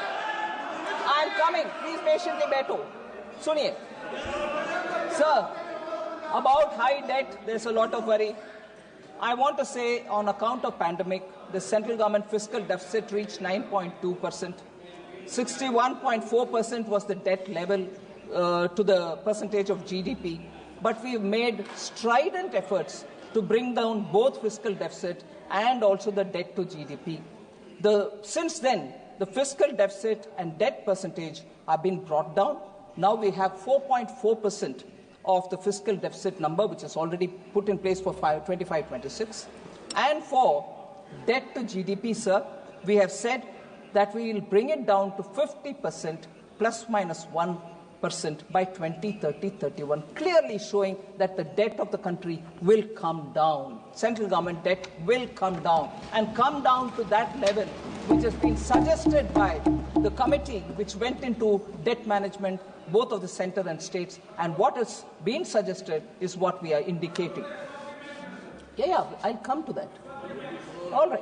I'm coming. Please patiently बैठो. सुनिए. Sir, about high debt, there's a lot of worry. I want to say, on account of pandemic, the central government fiscal deficit reached 9.2%. 61.4% was the debt level to the percentage of GDP. But we've made strident efforts to bring down both fiscal deficit and also the debt to GDP. Since then, the fiscal deficit and debt percentage have been brought down. Now we have 4.4% of the fiscal deficit number, which is already put in place for 25-26. And for debt to GDP, sir, we have said that we will bring it down to 50% plus minus 1% by 2030-31, clearly showing that the debt of the country will come down. Central government debt will come down and come down to that level which has been suggested by the committee which went into debt management, both of the center and states, and what has been suggested is what we are indicating. Yeah, I'll come to that. All right.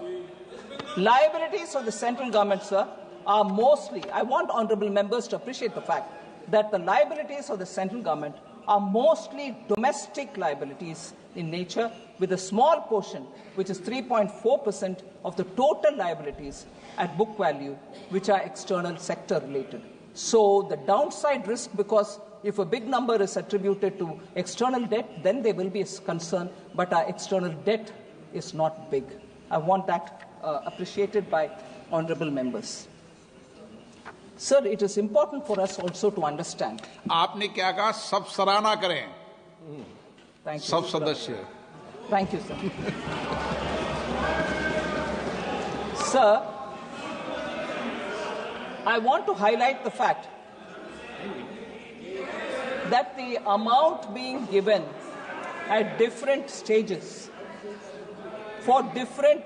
Liabilities of the central government, sir, are mostly, I want honorable members to appreciate the fact that the liabilities of the central government are mostly domestic liabilities in nature, with a small portion, which is 3.4% of the total liabilities at book value, which are external sector related. So the downside risk, because if a big number is attributed to external debt, then there will be a concern, but our external debt is not big. I want that appreciated by honorable members. Sir, it is important for us also to understand. आपने क्या कहा? सब सराहना करें. Thank you. सब सदस्य. Thank you, sir. Sir, I want to highlight the fact that the amount being given at different stages for different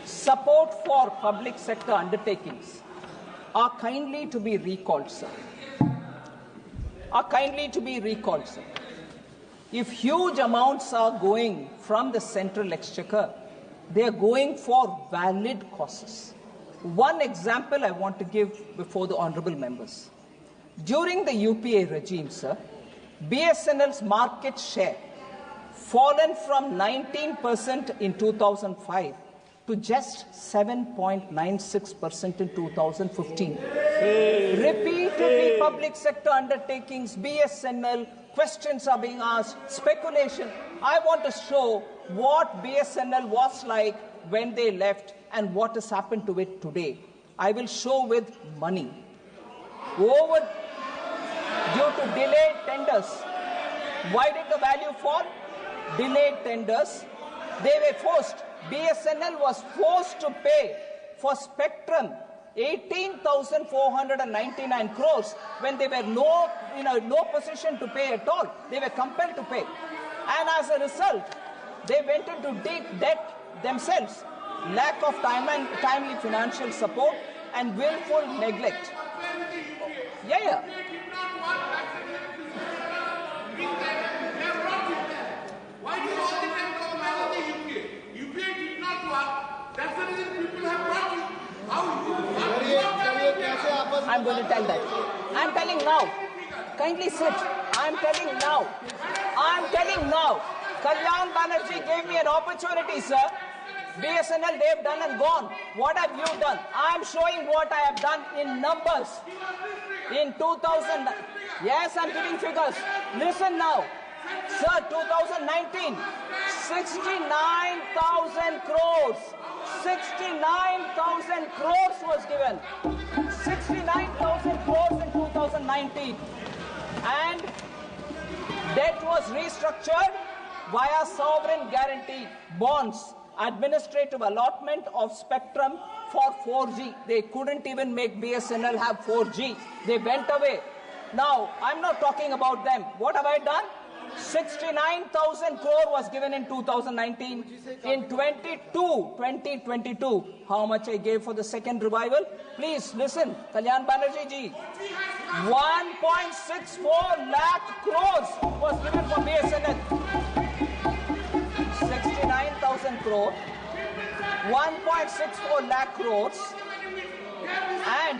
support for public sector undertakings are kindly to be recalled, sir. If huge amounts are going from the central exchequer, they are going for valid causes. One example I want to give before the honorable members. During the UPA regime, sir, BSNL's market share fallen from 19% in 2005 to just 7.96% in 2015. Repeatedly, public sector undertakings, BSNL, questions are being asked, speculation. I want to show what BSNL was like when they left and what has happened to it today. I will show with money. Due to delayed tenders. Why did the value fall? Delayed tenders. They were forced. BSNL was forced to pay for spectrum 18,499 crores when they were no position to pay at all. They were compelled to pay. And as a result, they went into deep debt themselves. Lack of timely financial support and willful neglect. Yeah. Why do you all the time talk about the UPA? UPA did not work. That's the reason people have brought you. I'm going to tell that. I'm telling now. Kindly sit. I'm telling now. Kalyan Banerjee gave me an opportunity, sir. BSNL, they've done and gone. What have you done? I'm showing what I have done in numbers. In 2000, yes, I'm giving figures. Listen now. Sir, 2019, 69,000 crores. 69,000 crores was given. 69,000 crores in 2019. And debt was restructured via sovereign guarantee bonds. Administrative allotment of spectrum for 4G. They couldn't even make BSNL have 4G. They went away. Now, I'm not talking about them. What have I done? 69,000 crore was given in 2019. In 2022, how much I gave for the second revival? Please listen, Kalyan Banerjee ji. 1.64 lakh crores was given for BSNL. 1,000 crore, 1.64 lakh crores, and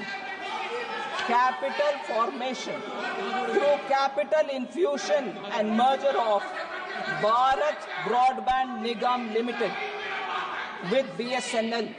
capital formation through capital infusion and merger of Bharat Broadband Nigam Limited with BSNL.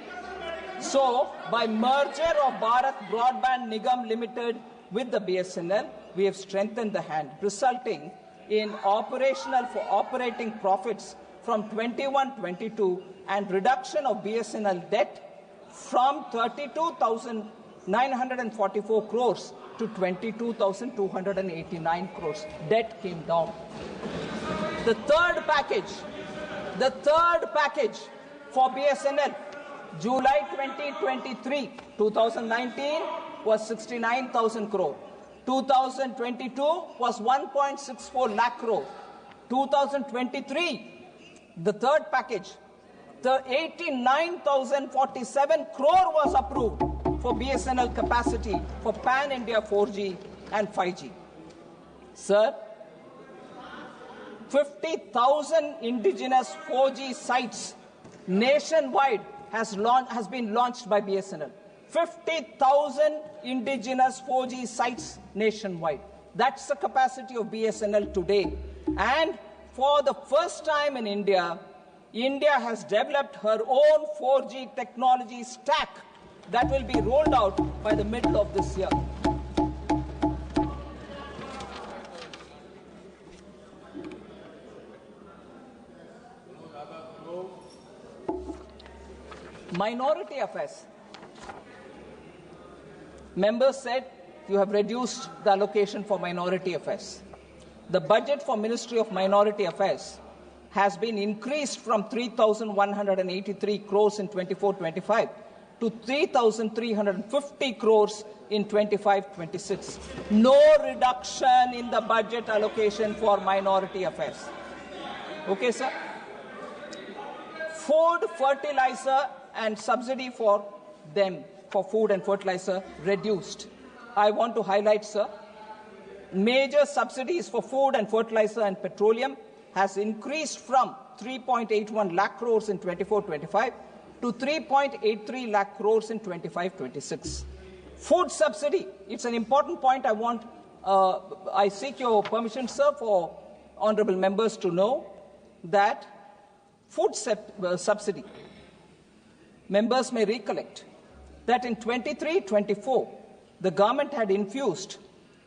So, by merger of Bharat Broadband Nigam Limited with the BSNL, we have strengthened the hand, resulting in operating profits from 21-22 and reduction of BSNL debt from 32,944 crores to 22,289 crores. Debt came down. The third package for BSNL, July 2023, 2019 was 69,000 crore. 2022 was 1.64 lakh crore. 2023, the third package, the 89,047 crore was approved for BSNL capacity for pan-India 4G and 5G. Sir, 50,000 indigenous 4G sites nationwide has been launched by BSNL. 50,000 indigenous 4G sites nationwide. That's the capacity of BSNL today. And for the first time in India, India has developed her own 4G technology stack that will be rolled out by the middle of this year. Minority affairs. Members said you have reduced the allocation for minority affairs. The budget for Ministry of Minority Affairs has been increased from 3,183 crores in 24-25 to 3,350 crores in 25-26. No reduction in the budget allocation for minority affairs. Okay, sir? Food, fertilizer, and subsidy for them, for food and fertilizer, reduced. I want to highlight, sir, major subsidies for food and fertilizer and petroleum has increased from 3.81 lakh crores in 24-25 to 3.83 lakh crores in 25-26. Food subsidy, it's an important point I seek your permission, sir, for honorable members to know that food subsidy, members may recollect that in 23-24, the government had infused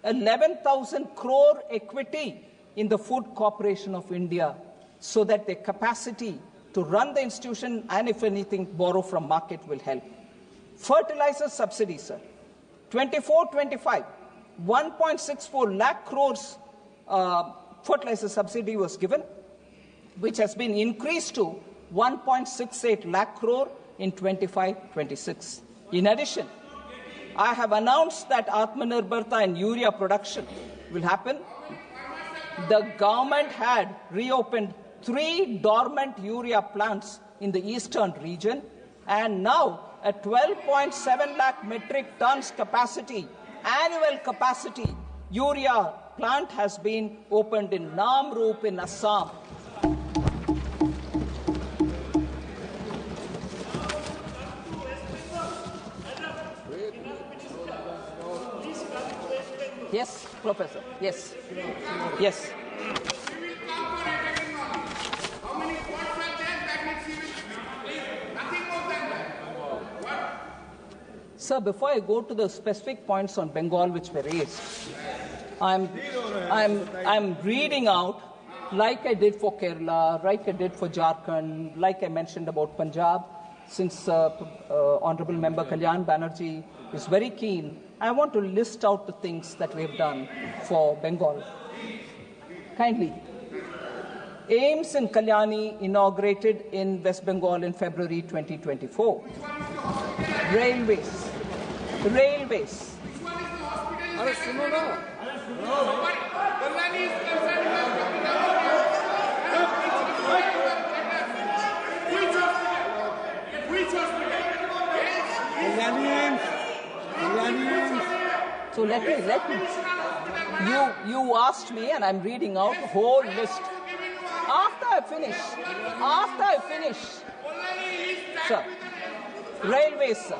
11,000 crore equity in the Food Corporation of India so that their capacity to run the institution and, if anything, borrow from market will help. Fertilizer subsidy, sir. 24-25, 1.64 lakh crores fertilizer subsidy was given, which has been increased to 1.68 lakh crore in 25-26. In addition, I have announced that Atmanirbharta and urea production will happen. The government had reopened 3 dormant urea plants in the eastern region, and now a 12.7 lakh metric tons capacity, annual capacity, urea plant has been opened in Namrup in Assam. Yes, Professor. Yes. Yes. How many points are there that needs to be nothing more than that? What? Sir, before I go to the specific points on Bengal which were raised, I'm reading out, like I did for Kerala, like I did for Jharkhand, like I mentioned about Punjab, since Honorable Member Kalyan Banerjee is very keen, I want to list out the things that we have done for Bengal. Kindly. AIMS in Kalyani inaugurated in West Bengal in February 2024. Railways. Which one is the hospital? Kalyani is concerned Which hospital? So let me. You asked me, and I'm reading out the whole list. After sir, railways, sir.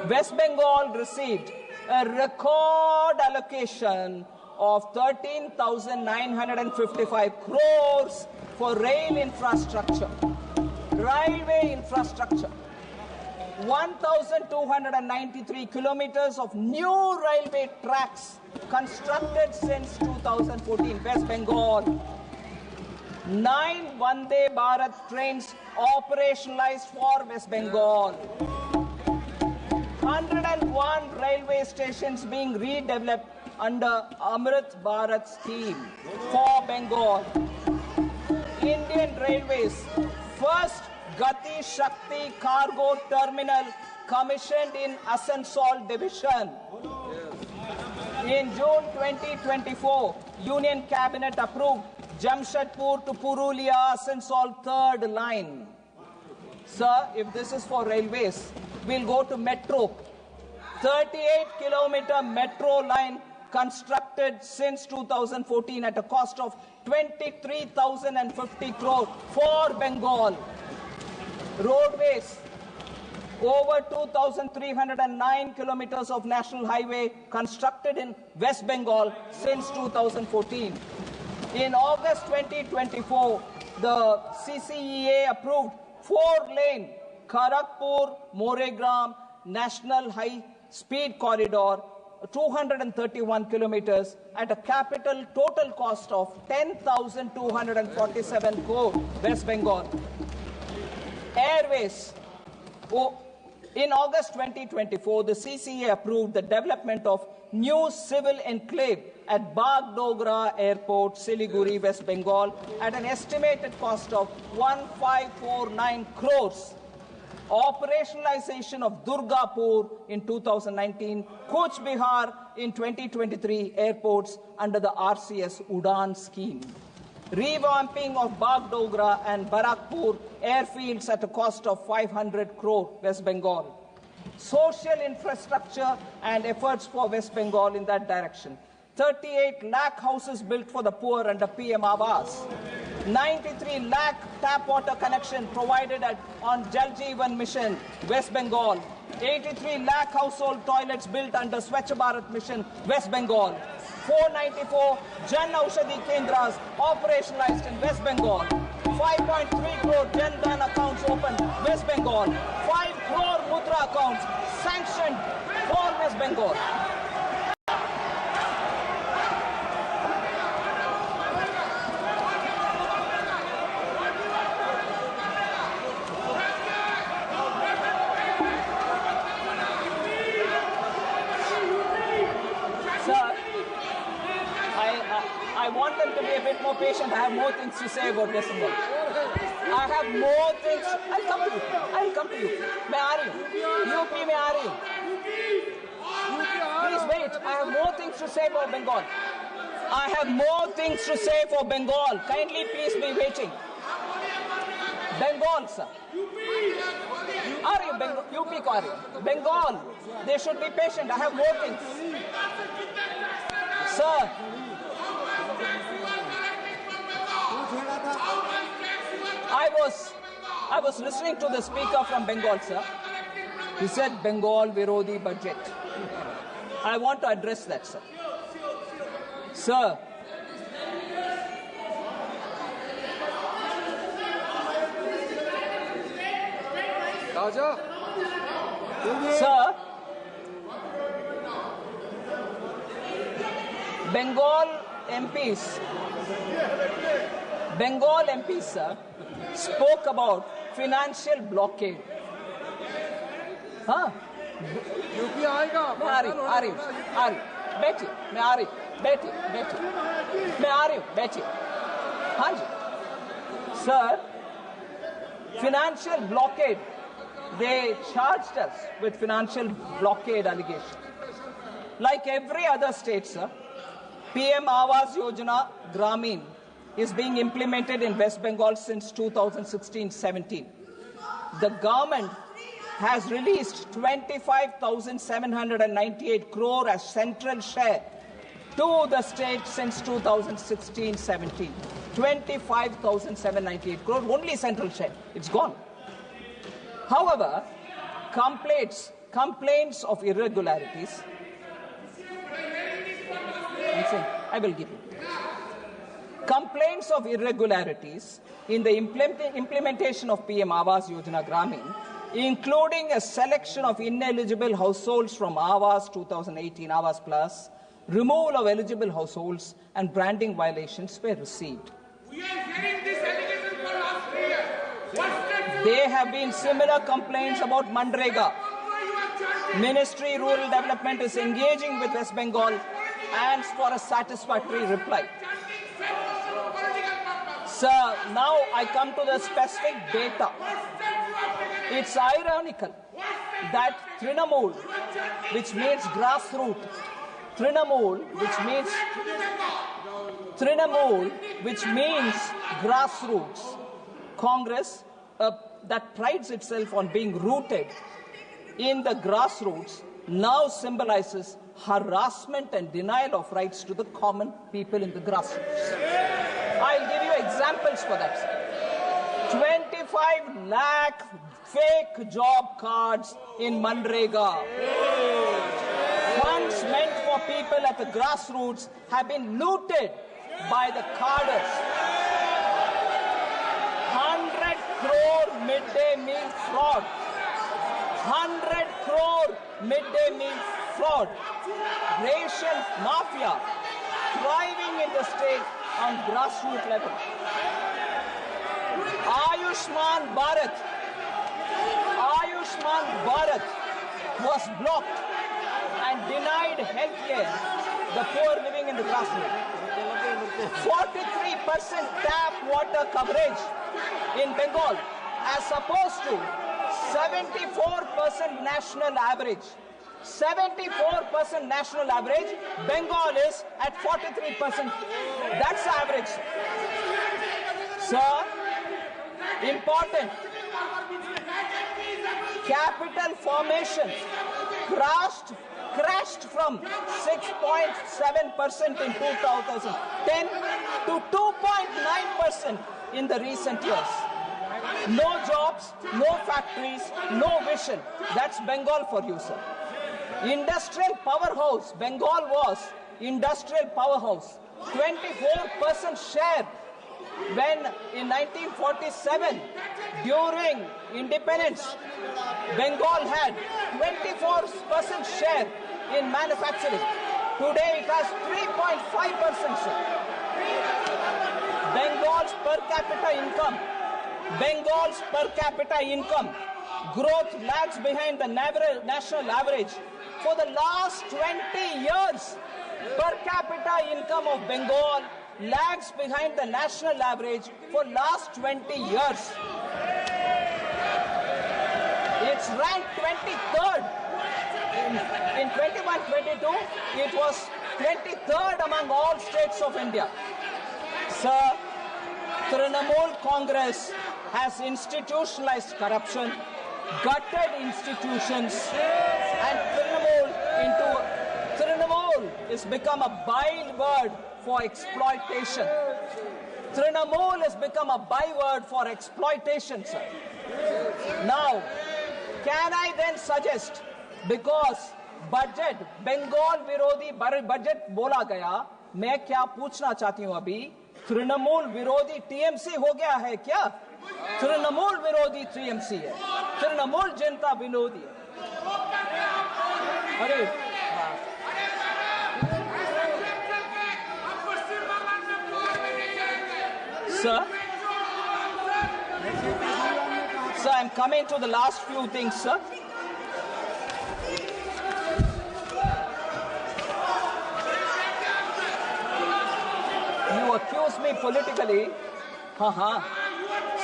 West Bengal received a record allocation of 13,955 crores for rail infrastructure, railway infrastructure. 1,293 kilometers of new railway tracks constructed since 2014, West Bengal. 9 Vande Bharat trains operationalized for West Bengal. 101 railway stations being redeveloped under Amrit Bharat scheme for Bengal. Indian Railways first Gati Shakti cargo terminal commissioned in Asansol division. In June 2024, Union Cabinet approved Jamshedpur to Purulia Asansol third line. Sir, if this is for railways, we'll go to metro. 38-kilometer metro line constructed since 2014 at a cost of 23,050 crore for Bengal. Roadways, over 2,309 kilometers of national highway constructed in West Bengal since 2014. In August 2024, the CCEA approved 4-lane Kharagpur-Moregram National High Speed Corridor, 231 kilometers at a capital total cost of 10,247 crore, West Bengal. Airways. In August 2024, the CCA approved the development of new civil enclave at Bagdogra Airport, Siliguri, West Bengal, at an estimated cost of 1,549 crores. Operationalization of Durgapur in 2019, Cooch Behar in 2023 airports under the RCS Udan scheme. Revamping of Bagdogra and Barakpur airfields at a cost of 500 crore, West Bengal. Social infrastructure and efforts for West Bengal in that direction. 38 lakh houses built for the poor under PM Awas. 93 lakh tap water connection provided on Jal Jeevan Mission, West Bengal. 83 lakh household toilets built under Swachh Bharat Mission, West Bengal. 494 Jan Aushadhi Kendras operationalized in West Bengal. 5.3 crore Jan Dhan accounts opened, West Bengal. 5 crore Mudra accounts sanctioned for West Bengal. I want them to be a bit more patient. I have more things to say about West Bengal. I have more things. I'll come to you. I'll come to you. मैं आ रही हूँ. UP में आ रही हूँ. Please wait. I have more things to say about Bengal. I have more things to say for Bengal. Kindly please be waiting. Bengal, sir. आ रही हूँ. UP को आ रही हूँ. Bengal. They should be patient. I have more things. Sir. I was listening to the speaker from Bengal, sir. He said Bengal Virodi budget. I want to address that, sir. Sir, sir, Bengal MPs, sir, spoke about financial blockade. हाँ? UP आएगा। मैं आ रही हूँ। बैठिए, मैं आ रही हूँ। बैठिए। मैं आ रही हूँ, बैठिए। हाँ जी। Sir, financial blockade. They charged us with financial blockade allegations. Like every other state, sir, PM Awas Yojana Gramin is being implemented in West Bengal since 2016-17. The government has released 25,798 crore as central share to the state since 2016-17. 25,798 crore, only central share. It's gone. However, complaints of irregularities, I will give you. Complaints of irregularities in the implementation of PM Awas Yojana Gramin, including a selection of ineligible households from Awas 2018 Awas Plus, removal of eligible households, and branding violations were received. We are hearing this allegation for last 3 years. There have been similar complaints about Manrega. Ministry of Rural Development is engaging with West Bengal and for a satisfactory reply. Sir, now I come to the specific data. It's ironical that Trinamool, which means grassroots, Trinamool, which means grassroots, Congress that prides itself on being rooted in the grassroots, now symbolizes harassment and denial of rights to the common people in the grassroots. I'll give you examples for that, sir. 25 lakh fake job cards in Manrega. Funds meant for people at the grassroots have been looted by the carders. 100 crore midday meal fraud. 100 crore midday meal fraud. Racial mafia thriving in the state on grassroots level. Ayushman Bharat was blocked and denied health care the poor living in the grassroots. 43% tap water coverage in Bengal as opposed to 74% national average. 74% national average, Bengal is at 43%. That's the average. Sir, important. Capital formation crashed from 6.7% in 2010 to 2.9% in the recent years. No jobs, no factories, no vision. That's Bengal for you, sir. Industrial powerhouse. Bengal was industrial powerhouse. 24% share when in 1947, during independence, Bengal had 24% share in manufacturing. Today it has 3.5%, sir. Bengal's per capita income growth lags behind the national average. For the last 20 years, per capita income of Bengal lags behind the national average for last 20 years. It's ranked 23rd. In 21-22, it was 23rd among all states of India. Sir, Trinamool Congress has institutionalized corruption, gutted institutions, and Trinamool has become a byword for exploitation. Trinamool has become a byword for exploitation, sir. Now, can I then suggest, because budget, Bengal विरोधी budget बोला गया, मैं क्या पूछना चाहती हूँ अभी, तृणमूल विरोधी टीएमसी हो गया है क्या? तृणमूल विरोधी टीएमसी है, तृणमूल जनता विरोधी है. अरे Sir, I'm coming to the last few things, sir. You accuse me politically.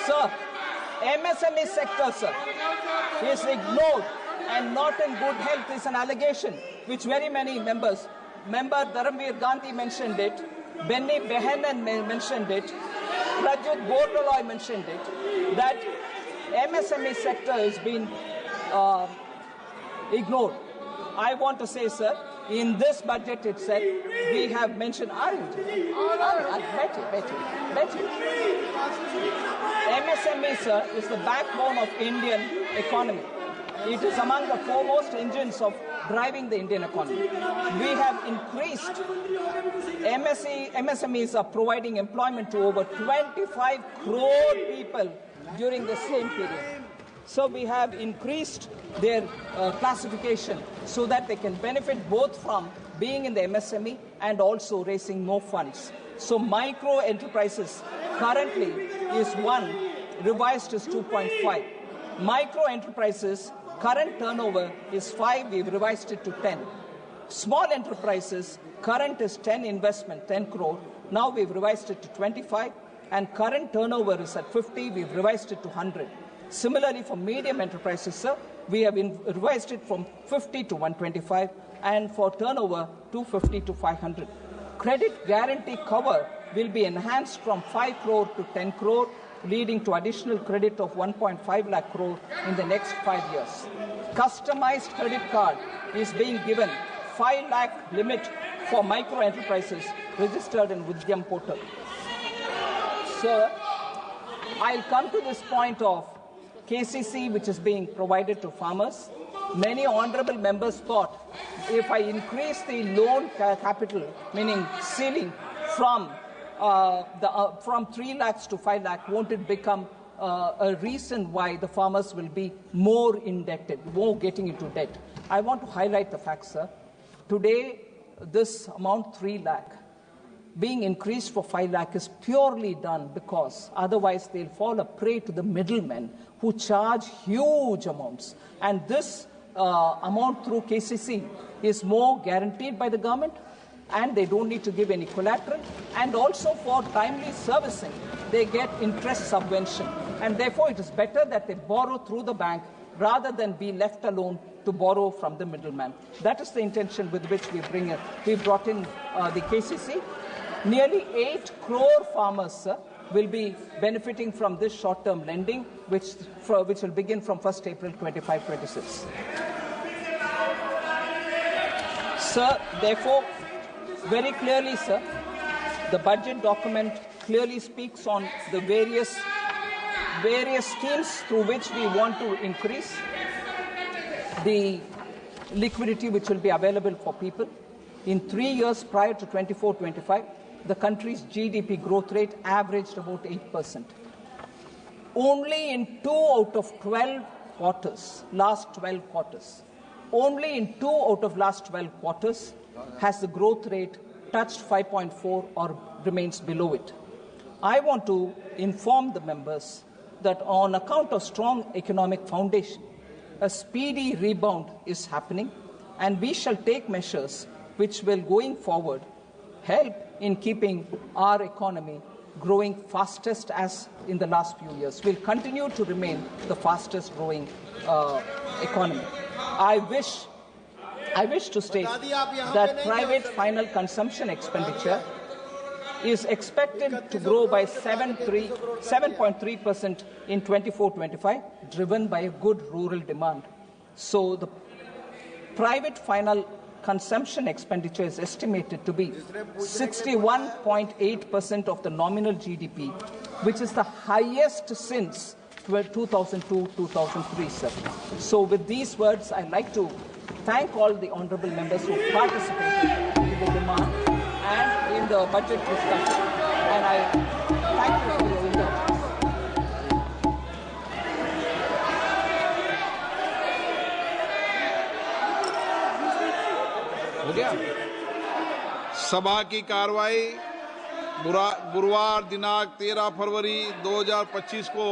Sir, MSME sector, sir, is ignored and not in good health is an allegation which very many members, Member Dharamveer Gandhi mentioned it, Benny Behanan mentioned it, Pradyut Bordoloi mentioned it, that MSME sector has been ignored. I want to say, sir, in this budget itself, we have mentioned, MSME, sir, is the backbone of Indian economy. It is among the foremost engines of driving the Indian economy. We have increased, MSMEs are providing employment to over 25 crore people during the same period. So we have increased their classification so that they can benefit both from being in the MSME and also raising more funds. So micro enterprises currently is 1, revised is 2.5. Micro enterprises current turnover is 5, we've revised it to 10. Small enterprises current is 10 investment, 10 crore. Now we've revised it to 25, and current turnover is at 50, we've revised it to 100. Similarly, for medium enterprises, sir, we have revised it from 50 to 125, and for turnover, 250 to 500. Credit guarantee cover will be enhanced from 5 crore to 10 crore, leading to additional credit of 1.5 lakh crore in the next 5 years. Customized credit card is being given 5 lakh limit for micro enterprises registered in Udyam portal. Sir, I'll come to this point of KCC, which is being provided to farmers. Many honorable members thought if I increase the loan capital, meaning ceiling, from 3 lakhs to 5 lakh, won't it become a reason why the farmers will be more indebted, more getting into debt? I want to highlight the fact, sir. Today, this amount 3 lakh being increased for 5 lakh is purely done because otherwise they'll fall a prey to the middlemen who charge huge amounts. And this amount through KCC is more guaranteed by the government, and they don't need to give any collateral, and also for timely servicing they get interest subvention, and therefore it is better that they borrow through the bank rather than be left alone to borrow from the middleman. That is the intention with which we brought in the KCC. Nearly 8 crore farmers, sir, will be benefiting from this short-term lending, which will begin from 1st April 25-26. Sir, therefore, very clearly, sir, the budget document clearly speaks on the various schemes through which we want to increase the liquidity which will be available for people. In 3 years prior to 24-25, the country's GDP growth rate averaged about 8%. Only in 2 out of 12 quarters, last 12 quarters, only in 2 out of last 12 quarters has the growth rate touched 5.4 or remains below it. I want to inform the members that on account of strong economic foundation, a speedy rebound is happening, and we shall take measures which will, going forward, help in keeping our economy growing fastest as in the last few years. We'll continue to remain the fastest growing economy. I wish to state that private final consumption expenditure is expected to grow by 7.3% in 24-25, driven by a good rural demand. So the private final consumption expenditure is estimated to be 61.8% of the nominal GDP, which is the highest since 2002-2003, sir. So with these words, I'd like to thank all the honourable members who participated in the demand and in the budget discussion, and I thank you for your indulgence. हो गया। सभा की कार्रवाई गुरुवार दिनांक 13 फरवरी 2025 को